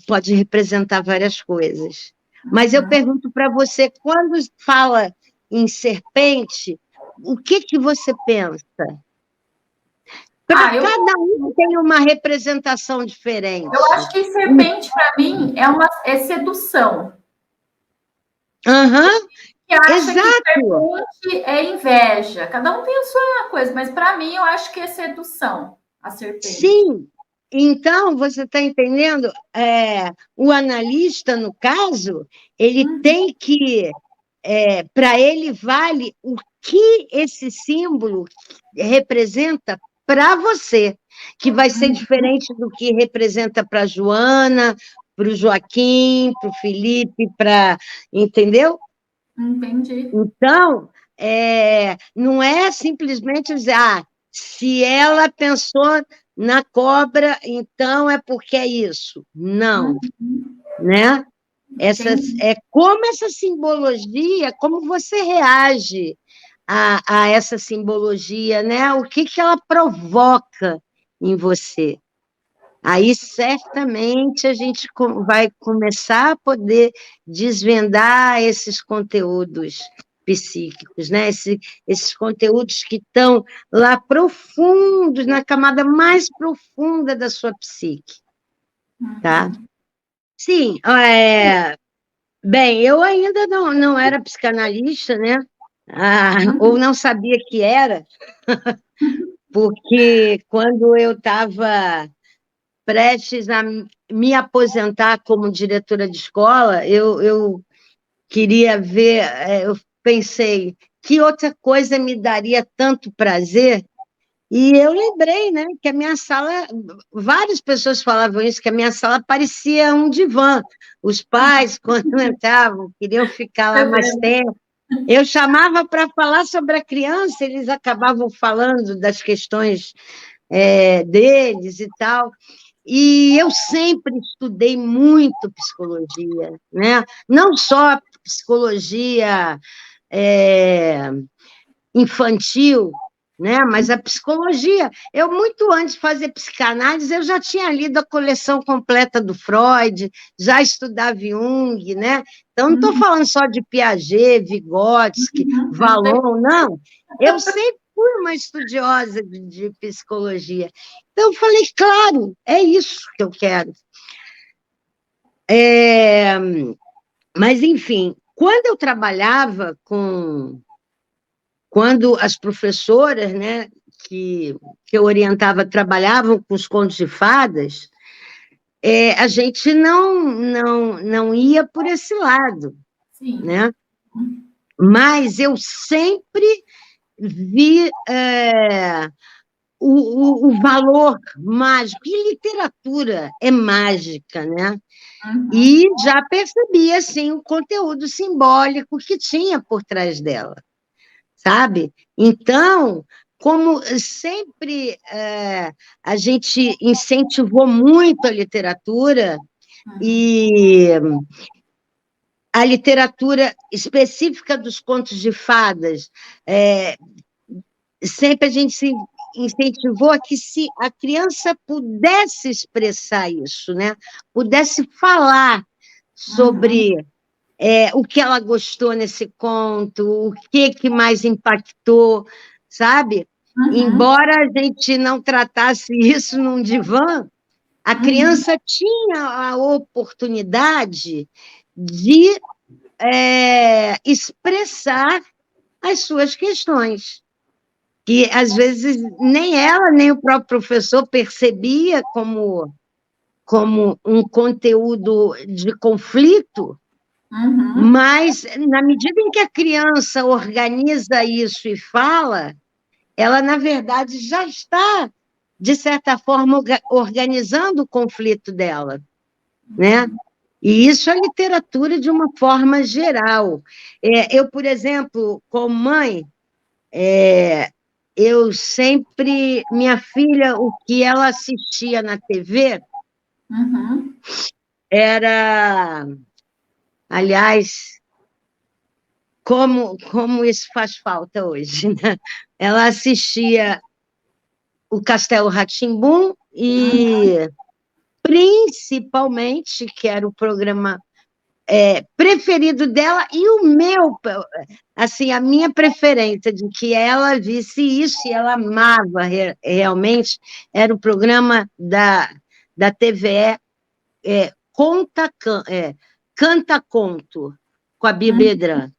pode representar várias coisas. Mas eu pergunto para você, quando fala em serpente, o que você pensa? Para cada um tem uma representação diferente. Eu acho que serpente, para mim, é sedução. Que acha Exato. Que serpente é inveja. Cada um tem a sua coisa, mas para mim eu acho que é sedução, a serpente. Sim. Então, você está entendendo? O analista, no caso, ele tem que... para ele vale o que esse símbolo representa para você, que vai ser diferente do que representa para a Joana, para o Joaquim, para o Felipe, entendeu? Entendi. Então, não é simplesmente dizer, se ela pensou na cobra, então é porque é isso. Não, né? Como essa simbologia, como você reage a essa simbologia, né? O que ela provoca em você? Aí, certamente, a gente vai começar a poder desvendar esses conteúdos psíquicos, né? Esses conteúdos que estão lá profundos, na camada mais profunda da sua psique, tá? Sim, bem, eu ainda não era psicanalista, né? Ou não sabia que era, porque quando eu estava prestes a me aposentar como diretora de escola, eu queria ver, eu pensei, que outra coisa me daria tanto prazer? E eu lembrei, né, que a minha sala, várias pessoas falavam isso, que a minha sala parecia um divã. Os pais, quando entravam, queriam ficar lá mais tempo. Eu chamava para falar sobre a criança, eles acabavam falando das questões deles e tal. E eu sempre estudei muito psicologia, né? Não só psicologia infantil, né? Mas a psicologia, eu muito antes de fazer psicanálise, eu já tinha lido a coleção completa do Freud, já estudava Jung, né? Então, não estou falando só de Piaget, Vygotsky, Vallon, não. Eu sempre fui uma estudiosa de psicologia. Então, eu falei, claro, é isso que eu quero. Mas, enfim, quando eu trabalhava quando as professoras, né, que eu orientava trabalhavam com os contos de fadas, a gente não ia por esse lado, Sim. né? Mas eu sempre vi o valor mágico, e literatura é mágica, né? E já percebi, assim, o conteúdo simbólico que tinha por trás dela, sabe? Então, como sempre a gente incentivou muito a literatura, e a literatura específica dos contos de fadas, sempre a gente se incentivou a que se a criança pudesse expressar isso, né? Pudesse falar sobre o que ela gostou nesse conto, o que mais impactou, sabe? Embora a gente não tratasse isso num divã, a criança tinha a oportunidade de expressar as suas questões, que às vezes nem ela, nem o próprio professor percebia como um conteúdo de conflito, mas na medida em que a criança organiza isso e fala, ela, na verdade, já está, de certa forma, organizando o conflito dela, né? E isso é literatura de uma forma geral. Eu, por exemplo, como mãe, eu sempre... Minha filha, o que ela assistia na TV era... Aliás, como isso faz falta hoje, né? Ela assistia o Castelo Rá-Tim-Bum e, principalmente, que era o programa preferido dela, e o meu, assim, a minha preferência de que ela visse isso, e ela amava realmente, era o programa da TVE, Canta Conto, com a Bibi Bedran,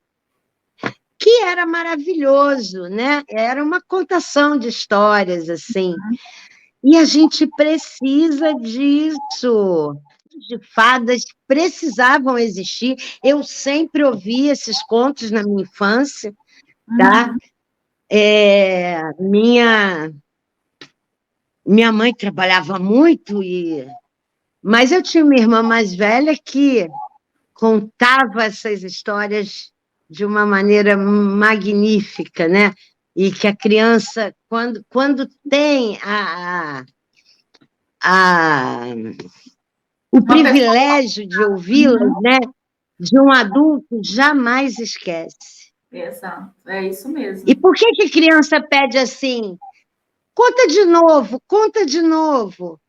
que era maravilhoso, né? Era uma contação de histórias, assim. E a gente precisa disso. De fadas precisavam existir. Eu sempre ouvi esses contos na minha infância, tá? Minha mãe trabalhava muito, mas eu tinha uma irmã mais velha que contava essas histórias de uma maneira magnífica, né? E que a criança, quando tem o privilégio de ouvi-las, né? De um adulto, jamais esquece. Exato, é isso mesmo. E por que a criança pede assim? Conta de novo, conta de novo.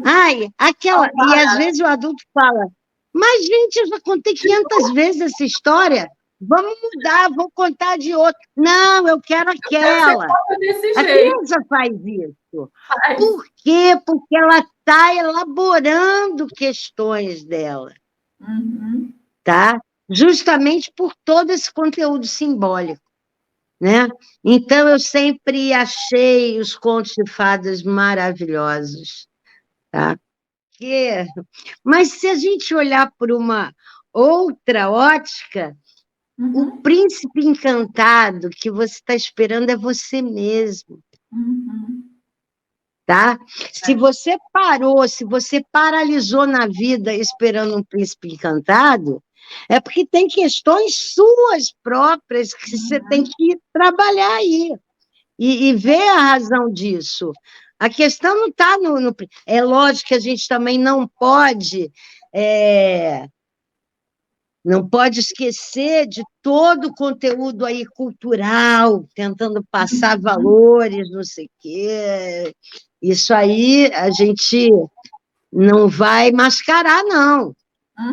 Ai, aquela... E às vezes o adulto fala, mas, gente, eu já contei 500 vezes essa história, vamos mudar, vou contar de outra. Não, eu quero aquela. A criança faz isso. Por quê? Porque ela está elaborando questões dela. Tá? Justamente por todo esse conteúdo simbólico, né? Então, eu sempre achei os contos de fadas maravilhosos, tá? Mas se a gente olhar por uma outra ótica, O príncipe encantado que você está esperando é você mesmo. Tá? Se você parou, se você paralisou na vida esperando um príncipe encantado, é porque tem questões suas próprias que você tem que trabalhar aí e ver a razão disso. A questão não está no... É lógico que a gente também não pode esquecer de todo o conteúdo aí cultural, tentando passar valores, não sei o quê. Isso aí a gente não vai mascarar, não,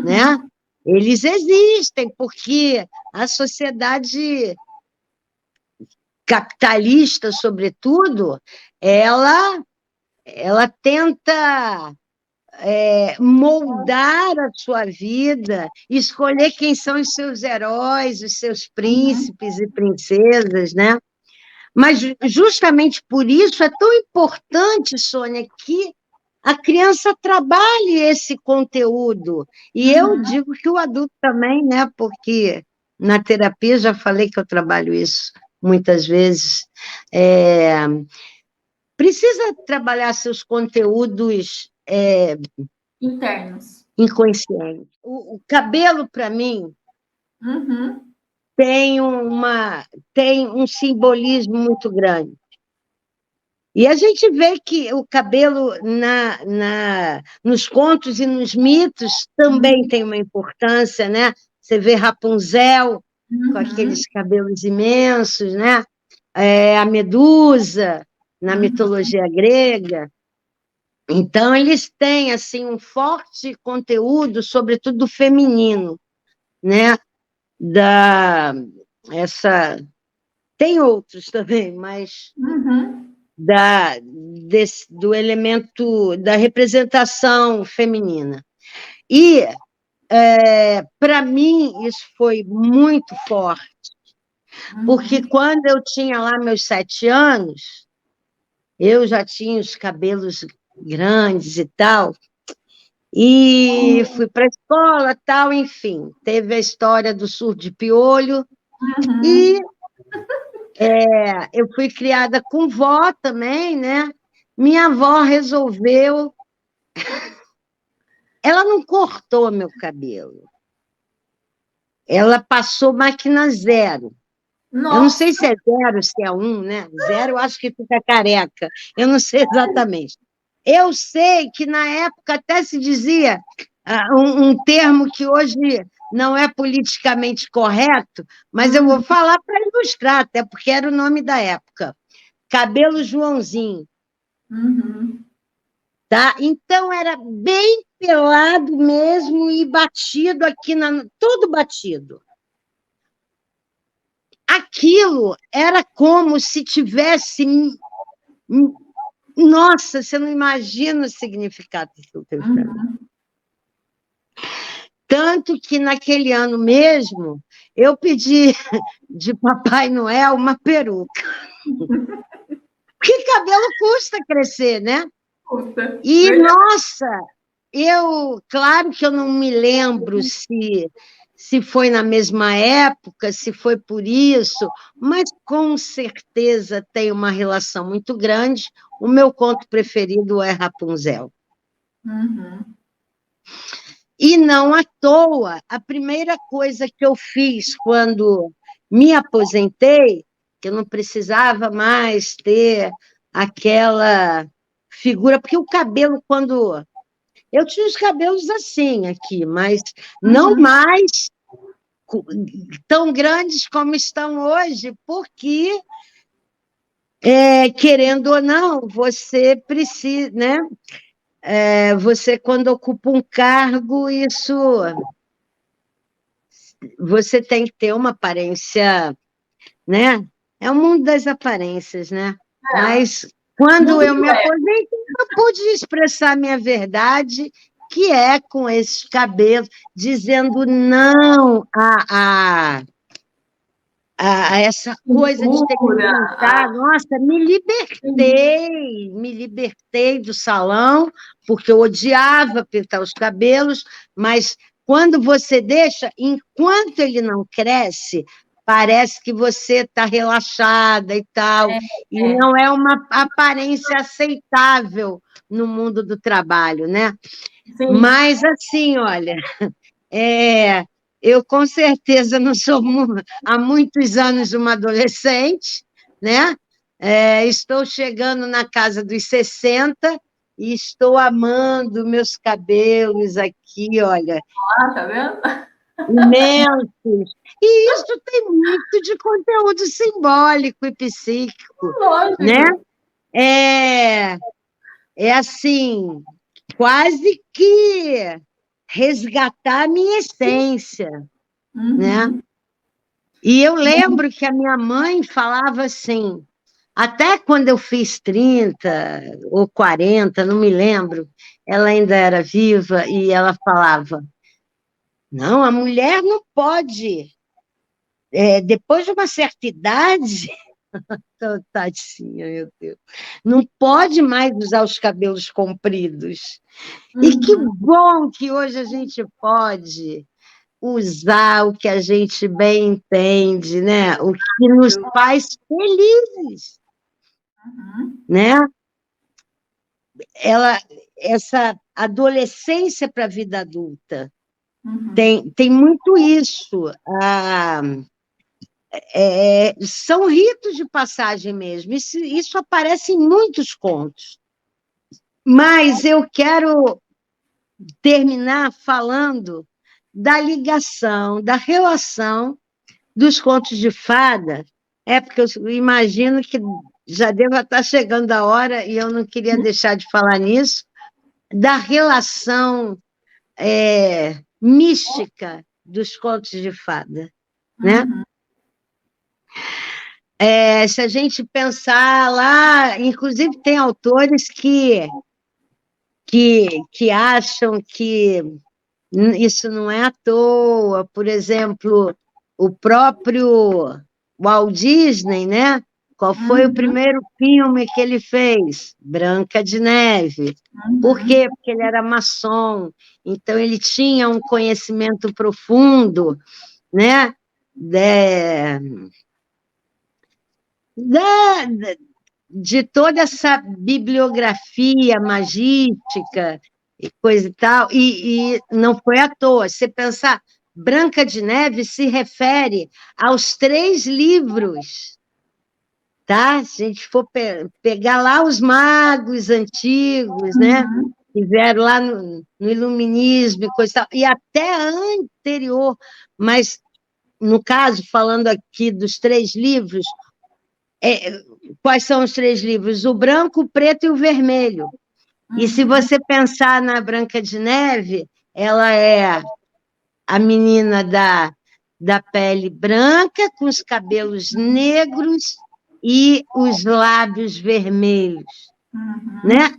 né? Eles existem, porque a sociedade capitalista, sobretudo, ela tenta moldar a sua vida, escolher quem são os seus heróis, os seus príncipes e princesas, né? Mas justamente por isso é tão importante, Sônia, que a criança trabalhe esse conteúdo. E eu digo que o adulto também, né? Porque na terapia já falei que eu trabalho isso muitas vezes. Precisa trabalhar seus conteúdos internos, inconscientes. O cabelo, para mim, tem um simbolismo muito grande. E a gente vê que o cabelo nos contos e nos mitos também tem uma importância, né? Você vê Rapunzel com aqueles cabelos imensos, né? A Medusa, na mitologia grega. Então, eles têm assim, um forte conteúdo, sobretudo do feminino, né? Tem outros também, mas do elemento da representação feminina. E, para mim, isso foi muito forte, porque quando eu tinha lá meus 7 anos, eu já tinha os cabelos grandes e tal, e fui para a escola, tal, enfim, teve a história do surdo de piolho, e eu fui criada com vó também, né? Minha avó resolveu, ela não cortou meu cabelo, ela passou máquina zero. Nossa. Eu não sei se é 0, se é 1, né? 0 eu acho que fica careca, eu não sei exatamente. Eu sei que na época até se dizia um termo que hoje não é politicamente correto, mas eu vou falar para ilustrar, até porque era o nome da época. Cabelo Joãozinho. Tá? Então, era bem pelado mesmo e batido aqui, todo batido. Aquilo era como se tivesse... Nossa, você não imagina o significado daquilo que eu falei. Tanto que, naquele ano mesmo, eu pedi de Papai Noel uma peruca. Porque cabelo custa crescer, né? Custa. E, nossa, claro que eu não me lembro se foi na mesma época, se foi por isso, mas com certeza tem uma relação muito grande. O meu conto preferido é Rapunzel. E não à toa, a primeira coisa que eu fiz quando me aposentei, que eu não precisava mais ter aquela figura, porque o cabelo, quando... Eu tinha os cabelos assim aqui, mas não mais tão grandes como estão hoje, porque, querendo ou não, você precisa, né? Você, quando ocupa um cargo, você tem que ter uma aparência, né? É o mundo das aparências, né? Mas quando eu me aposentei, eu pude expressar minha verdade, que é com esses cabelos, dizendo não a essa coisa de ter que pintar. Nossa, me libertei do salão, porque eu odiava pintar os cabelos, mas quando você deixa, enquanto ele não cresce, parece que você está relaxada e tal, e não é uma aparência aceitável no mundo do trabalho, né? Sim. Mas, assim, olha, eu com certeza não sou há muitos anos uma adolescente, né? Estou chegando na casa dos 60 e estou amando meus cabelos aqui, olha, Tá vendo? imensos. E isso tem muito de conteúdo simbólico e psíquico, Lógico. né? É assim, quase que resgatar a minha essência, né? E eu lembro que a minha mãe falava assim, até quando eu fiz 30 ou 40, não me lembro, ela ainda era viva e ela falava, não, a mulher não pode, depois de uma certa idade, tadinha, meu Deus, não pode mais usar os cabelos compridos. E que bom que hoje a gente pode usar o que a gente bem entende, né? O que nos faz felizes, né? Essa adolescência para a vida adulta tem muito isso. São ritos de passagem mesmo. Isso aparece em muitos contos. Mas eu quero terminar falando da ligação, da relação dos contos de fada, porque eu imagino que já deva estar chegando a hora, e eu não queria deixar de falar nisso, da relação mística dos contos de fada, né? Se a gente pensar lá, inclusive tem autores que acham que isso não é à toa. Por exemplo, o próprio Walt Disney, né? Qual foi o primeiro filme que ele fez? Branca de Neve. Por quê? Porque ele era maçom, então ele tinha um conhecimento profundo, né? De toda essa bibliografia magística e coisa e tal, e não foi à toa. Você pensar, Branca de Neve se refere aos 3 livros, tá? Se a gente for pegar lá os magos antigos, né? Que vieram lá no Iluminismo e coisa e tal, e até anterior, mas, no caso, falando aqui dos 3 livros, quais são os 3 livros? O branco, o preto e o vermelho. E se você pensar na Branca de Neve, ela é a menina da pele branca, com os cabelos negros e os lábios vermelhos, né?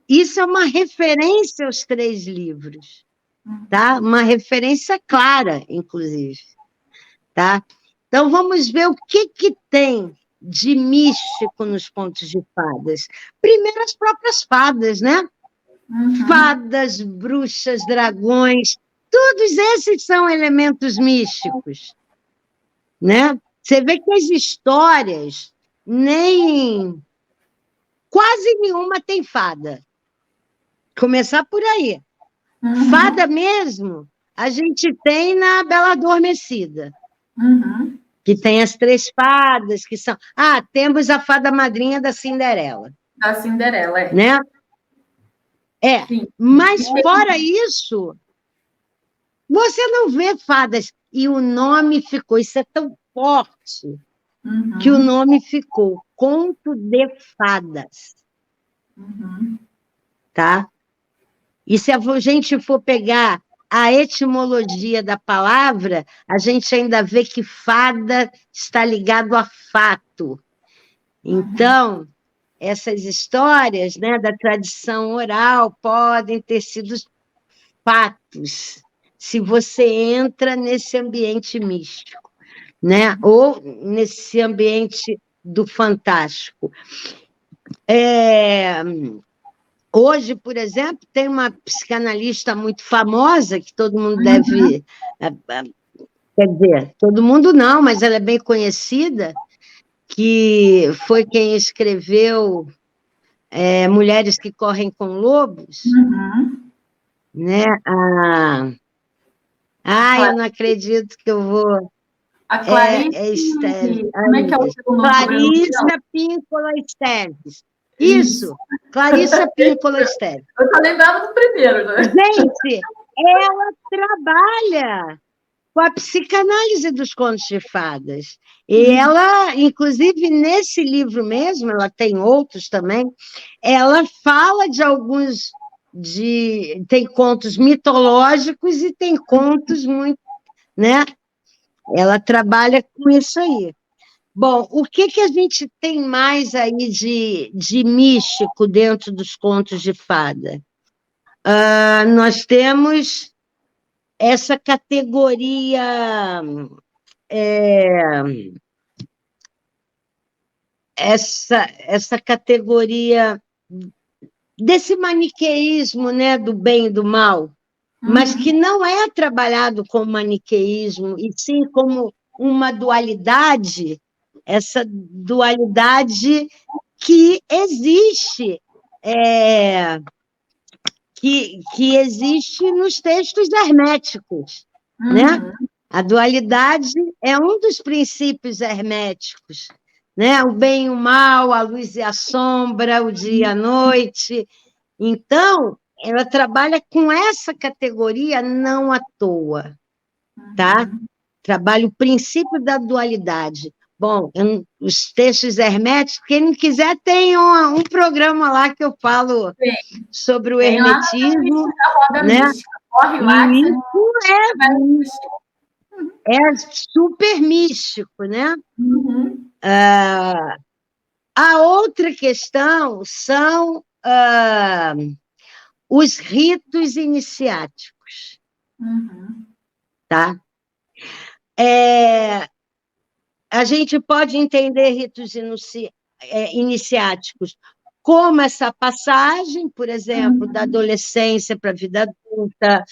Isso é uma referência aos 3 livros, tá? Uma referência clara, inclusive, tá? Então, vamos ver o que tem de místico nos contos de fadas. Primeiro, as próprias fadas, né? Fadas, bruxas, dragões, todos esses são elementos místicos, né? Você vê que as histórias, quase nenhuma tem fada. Começar por aí. Fada mesmo, a gente tem na Bela Adormecida. Que tem as 3 fadas, que são... temos a fada madrinha da Cinderela. Da Cinderela, né? Mas fora isso, você não vê fadas. E o nome ficou, isso é tão forte, que o nome ficou Conto de Fadas. Tá? E se a gente for pegar a etimologia da palavra, a gente ainda vê que fada está ligado a fato. Então, essas histórias, né, da tradição oral podem ter sido fatos, se você entra nesse ambiente místico, né, ou nesse ambiente do fantástico. Hoje, por exemplo, tem uma psicanalista muito famosa, que todo mundo deve... Quer dizer, todo mundo não, mas ela é bem conhecida, que foi quem escreveu Mulheres que Correm com Lobos, né? Eu não acredito que eu vou... A Clarice... Como é que é o seu nome? Clarissa Píncola Esteves. Isso, Clarissa Píncola Esteves. Eu só lembrava do primeiro, né? Gente, ela trabalha com a psicanálise dos contos de fadas. E ela, inclusive, nesse livro mesmo, ela tem outros também, ela fala de alguns... Tem contos mitológicos e tem contos muito... né? Ela trabalha com isso aí. Bom, o que a gente tem mais aí de místico dentro dos contos de fada? Nós temos essa categoria... essa categoria desse maniqueísmo, né, do bem e do mal, mas que não é trabalhado como maniqueísmo, e sim como uma dualidade, essa dualidade que existe, que existe nos textos herméticos, né? A dualidade é um dos princípios herméticos, né? O bem e o mal, a luz e a sombra, o dia e a noite. Então, ela trabalha com essa categoria não à toa, tá? Trabalha o princípio da dualidade. Bom, os textos herméticos, quem não quiser, tem um programa lá que eu falo sobre o hermetismo, né? Corre lá, e isso é super místico, né? A outra questão são os ritos iniciáticos, tá? A gente pode entender ritos iniciáticos como essa passagem, por exemplo, da adolescência para a vida adulta,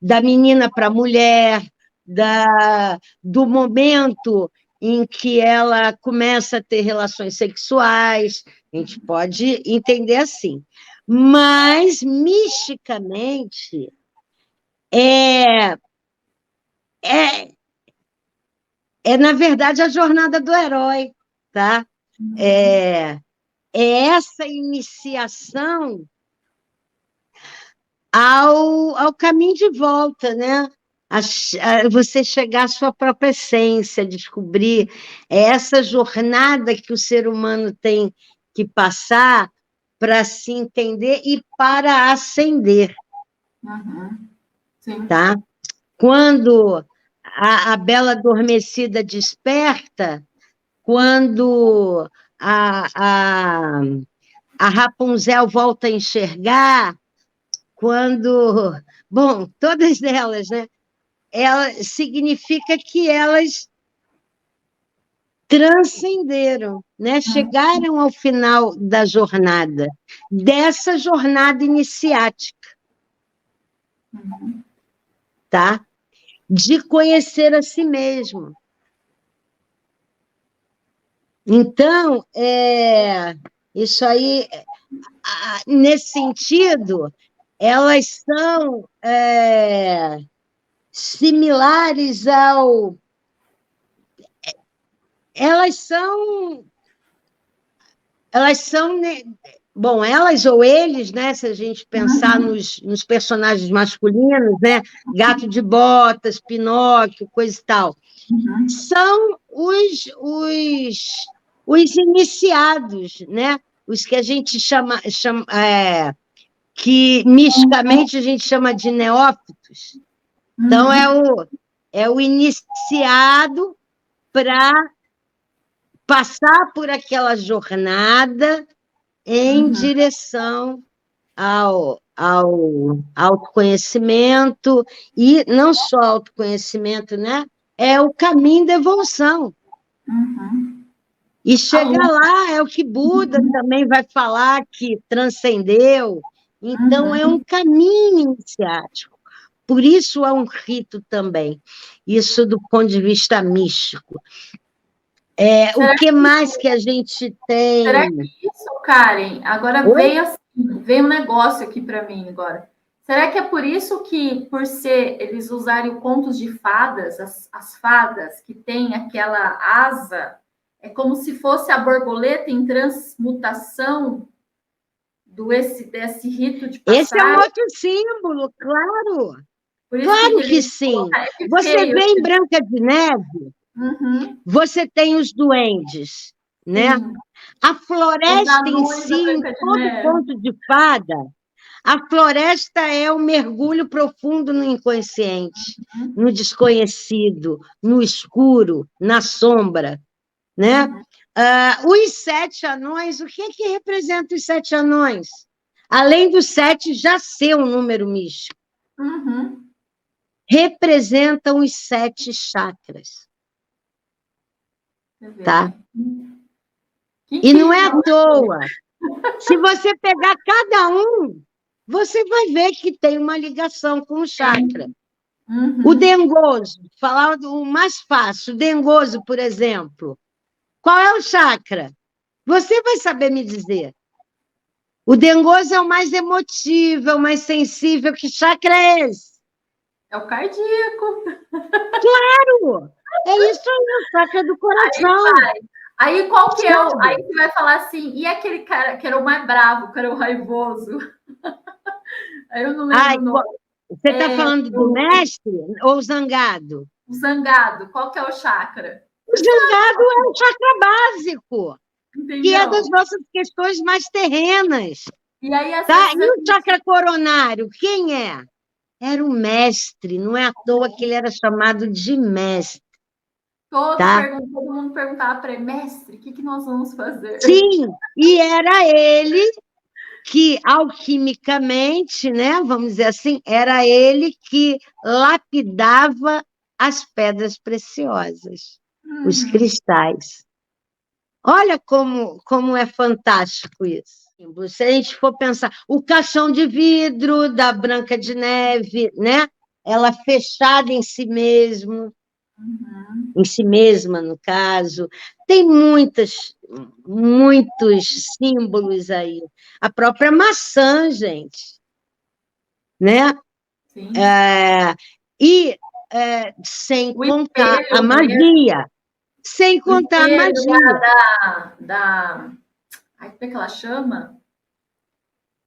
da menina para a mulher, do momento em que ela começa a ter relações sexuais, a gente pode entender assim. Mas, misticamente, na verdade, a jornada do herói, tá? É essa iniciação ao caminho de volta, né? Você chegar à sua própria essência, descobrir essa jornada que o ser humano tem que passar para se entender e para ascender. Tá? Quando a Bela Adormecida desperta, quando a Rapunzel volta a enxergar, quando... Bom, todas elas, né? Significa que elas transcenderam, né? Chegaram ao final da jornada, dessa jornada iniciática, tá? De conhecer a si mesmo. Então, isso aí, nesse sentido, elas são similares ao... Elas são... Bom, elas ou eles, né? Se a gente pensar nos personagens masculinos, né? Gato de Botas, Pinóquio, coisa e tal. São os iniciados, né? Os que a gente chama que misticamente a gente chama de neófitos. Então, é o iniciado para passar por aquela jornada em direção ao autoconhecimento, e não só autoconhecimento, né? É o caminho da evolução. E chegar lá é o que Buda também vai falar que transcendeu. Então, é um caminho iniciático. Por isso é um rito também. Isso do ponto de vista místico. O que mais que a gente tem? Será que isso, Karen? Agora veio um negócio aqui para mim agora. Será que é por isso que, por eles usarem o contos de fadas, as fadas que têm aquela asa, é como se fosse a borboleta em transmutação desse rito de passagem? Esse é um outro símbolo, claro. Claro que sim. É Você vê em Branca de Neve, você tem os duendes, né? Sim. A floresta em si, em todo conto de fada, a floresta é um mergulho profundo no inconsciente, no desconhecido, no escuro, na sombra, né? Os 7 anões, o que representa os 7 anões? Além do 7 já ser um número místico. Representam os 7 chakras. Tá? E não é à toa. Se você pegar cada um, você vai ver que tem uma ligação com o chakra. O dengoso, falar o mais fácil, o dengoso, por exemplo. Qual é o chakra? Você vai saber me dizer. O dengoso é o mais emotivo, é o mais sensível. Que chakra é esse? É o cardíaco. Claro! É isso aí, o chakra do coração. Aí qual que é o... Aí você vai falar assim, e aquele cara que era o mais bravo, que era o raivoso? Aí eu não lembro o nome. Você está falando do mestre ou o zangado? O zangado, qual que é o chakra? O zangado é o chakra básico, entendeu? Que é das nossas questões mais terrenas. E aí, tá? E o chakra coronário, quem é? Era o mestre, não é à toa que ele era chamado de mestre. Todo mundo perguntava para ele, mestre, o que nós vamos fazer? Sim, e era ele que, alquimicamente, né, vamos dizer assim, era ele que lapidava as pedras preciosas, os cristais. Olha como é fantástico isso. Se a gente for pensar, o caixão de vidro da Branca de Neve, né? Ela fechada em si mesmo, em si mesma, no caso. Tem muitos símbolos aí. A própria maçã, gente. Né? Sim. Sem contar a magia. Sem contar a magia. Ai, como é que ela chama?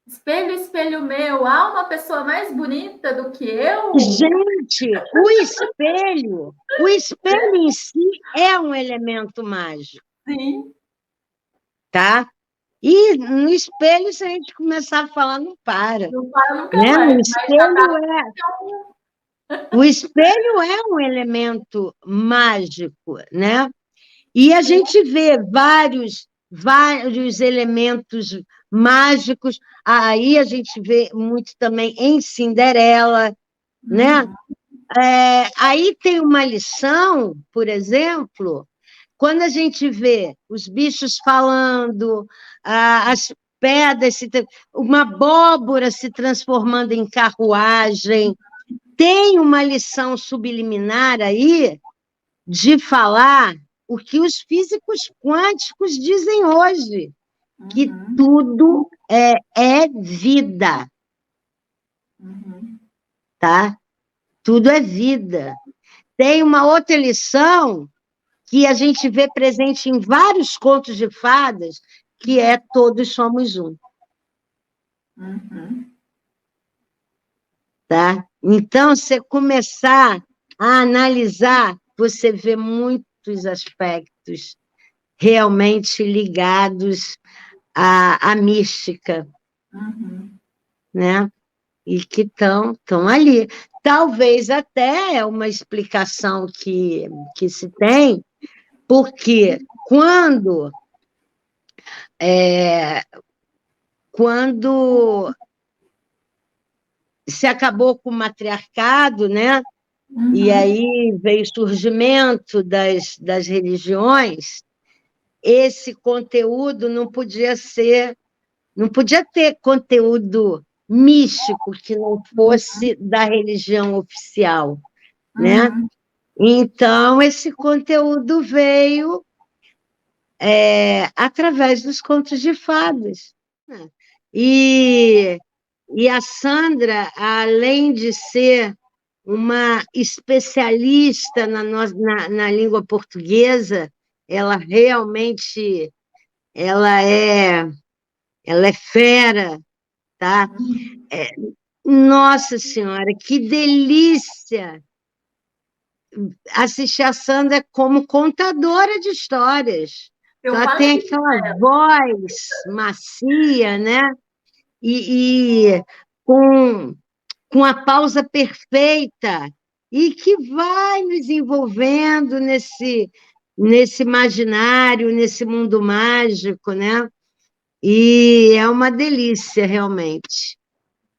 Espelho, espelho meu, há uma pessoa mais bonita do que eu? Gente, o espelho em si é um elemento mágico. Sim. Tá? E no espelho, se a gente começar a falar, não para. Não para nunca né? mais. O espelho é um elemento mágico, né? E a gente vê vários elementos mágicos. Aí a gente vê muito também em Cinderela, né? Aí tem uma lição, por exemplo, quando a gente vê os bichos falando, as pedras, uma abóbora se transformando em carruagem, tem uma lição subliminar aí de falar o que os físicos quânticos dizem hoje, que tudo é vida. Tá? Tudo é vida. Tem uma outra lição que a gente vê presente em vários contos de fadas, que é todos somos um. Tá? Então, você começar a analisar, você vê muitos aspectos realmente ligados à mística, né? E que estão ali. Talvez até é uma explicação que se tem, porque quando se acabou com o matriarcado, né? E aí veio o surgimento das religiões, esse conteúdo não podia ter conteúdo místico que não fosse da religião oficial, né? Uhum. Então, esse conteúdo veio através dos contos de fadas. E a Sandra, além de ser uma especialista na língua portuguesa, ela realmente ela é, ela é fera, tá? Nossa Senhora, que delícia assistir a Sandra como contadora de histórias. Eu Ela falei tem isso aquela pra ela. voz macia, né? E com a pausa perfeita, e que vai nos envolvendo nesse imaginário, nesse mundo mágico, né? E é uma delícia, realmente.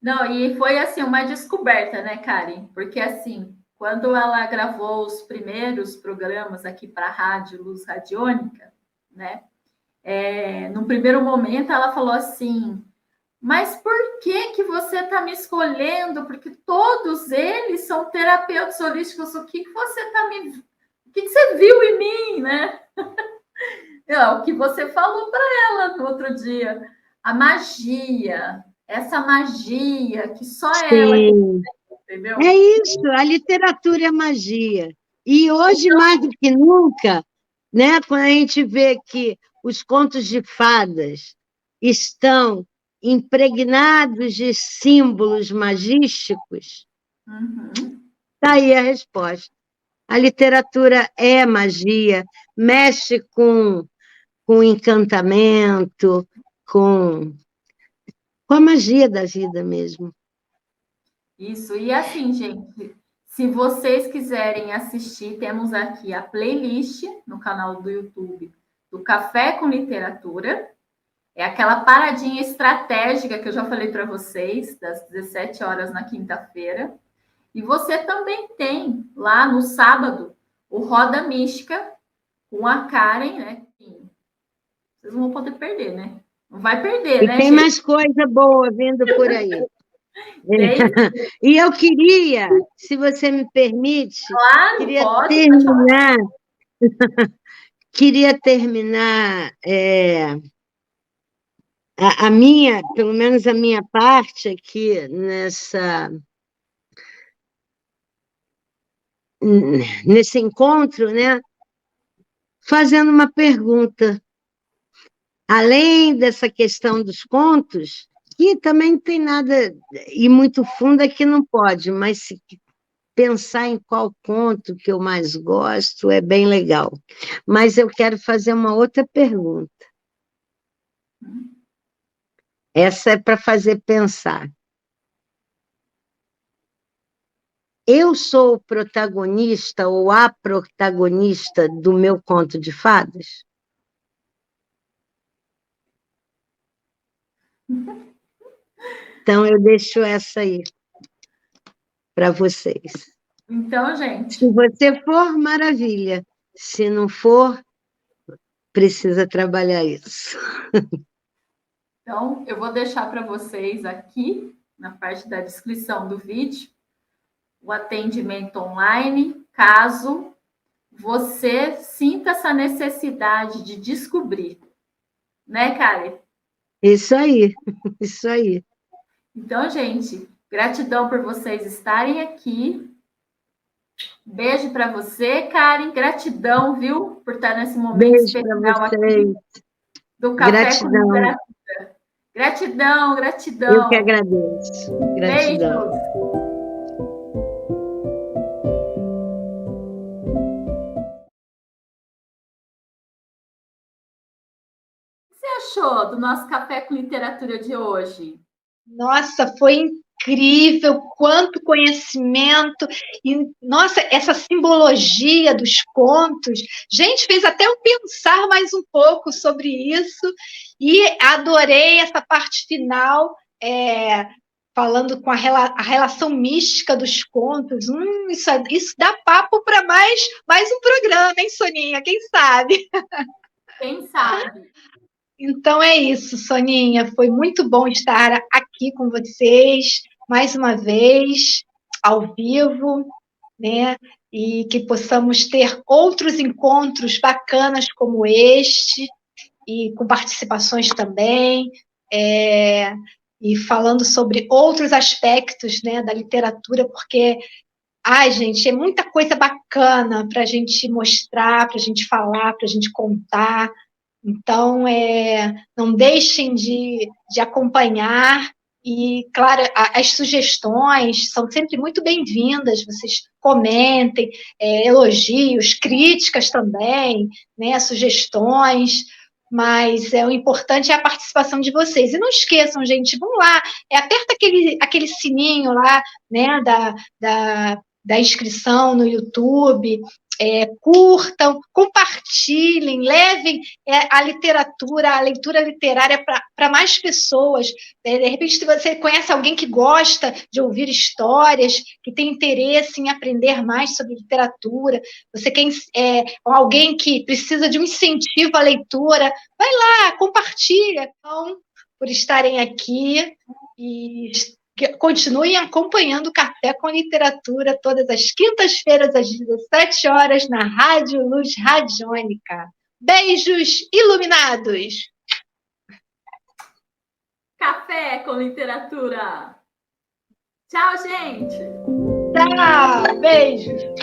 Não, e foi assim uma descoberta, né, Karen? Porque assim, quando ela gravou os primeiros programas aqui para a Rádio Luz Radiônica, né? No primeiro momento ela falou assim: mas por que você está me escolhendo? Porque todos eles são terapeutas holísticos. O que você está me... O que você viu em mim, né? O que você falou para ela no outro dia. A magia, essa magia que só ela tem, Sim, entendeu? é isso, a literatura é magia. E hoje, mais do que nunca, né, quando a gente vê que os contos de fadas estão impregnados de símbolos magísticos, Uhum. está aí a resposta. A literatura é magia, mexe com encantamento, com a magia da vida mesmo. Isso, e assim, gente, se vocês quiserem assistir, temos aqui a playlist no canal do YouTube do Café com Literatura. É aquela paradinha estratégica que eu já falei para vocês, das 17 horas na quinta-feira. E você também tem lá no sábado o Roda Mística com a Karen, né? Vocês não vão poder perder, né? Não vai perder, E né, tem gente? mais coisa boa vindo por aí. Tem, E eu queria, se você me permite, claro, queria pode falar. terminar, queria terminar a minha, pelo menos a minha parte aqui nesse encontro, né, fazendo uma pergunta. Além dessa questão dos contos, que também não tem nada, e muito fundo é que não pode, mas se pensar em qual conto que eu mais gosto é bem legal. Mas eu quero fazer uma outra pergunta. Essa é para fazer pensar. Eu sou o protagonista ou a protagonista do meu conto de fadas? Então, eu deixo essa aí para vocês. Então, gente, Se você for, maravilha. Se não for, precisa trabalhar isso. então eu vou deixar para vocês aqui, na parte da descrição do vídeo, o atendimento online, caso você sinta essa necessidade de descobrir, né, Karen? Isso aí, isso aí. Então, gente, gratidão por vocês estarem aqui. Beijo para você, Karen. Gratidão, viu, por estar nesse momento Beijo para especial vocês. aqui do Café com Gratidão. Literatura. Gratidão, Eu que gratidão. agradeço. Gratidão. Beijos. O que você achou do nosso Café com Literatura de hoje? Nossa, foi incrível, quanto conhecimento, e nossa, essa simbologia dos contos, gente, fez até eu pensar mais um pouco sobre isso, e adorei essa parte final, falando com a relação mística dos contos. Isso dá papo para mais um programa, hein, Soninha? Quem sabe? Quem sabe? Então é isso, Soninha. Foi muito bom estar aqui com vocês mais uma vez, ao vivo, né? E que possamos ter outros encontros bacanas como este, e com participações também, e falando sobre outros aspectos, né, da literatura, porque, ai, gente, é muita coisa bacana para a gente mostrar, para a gente falar, para a gente contar. Então, não deixem de acompanhar. E, claro, as sugestões são sempre muito bem-vindas. Vocês comentem, elogios, críticas também, né, sugestões. Mas o importante é a participação de vocês. E não esqueçam, gente, vão lá, aperta aquele sininho lá, né, da inscrição no YouTube, curtam, compartilhem, levem a literatura, a leitura literária para mais pessoas. De repente, se você conhece alguém que gosta de ouvir histórias, que tem interesse em aprender mais sobre literatura, você quer alguém que precisa de um incentivo à leitura, vai lá, compartilha. Então, por estarem aqui e continuem acompanhando o Café com Literatura todas as quintas-feiras às 17 horas na Rádio Luz Radiônica. Beijos iluminados! Café com Literatura. Tchau, gente! Tchau! Beijos!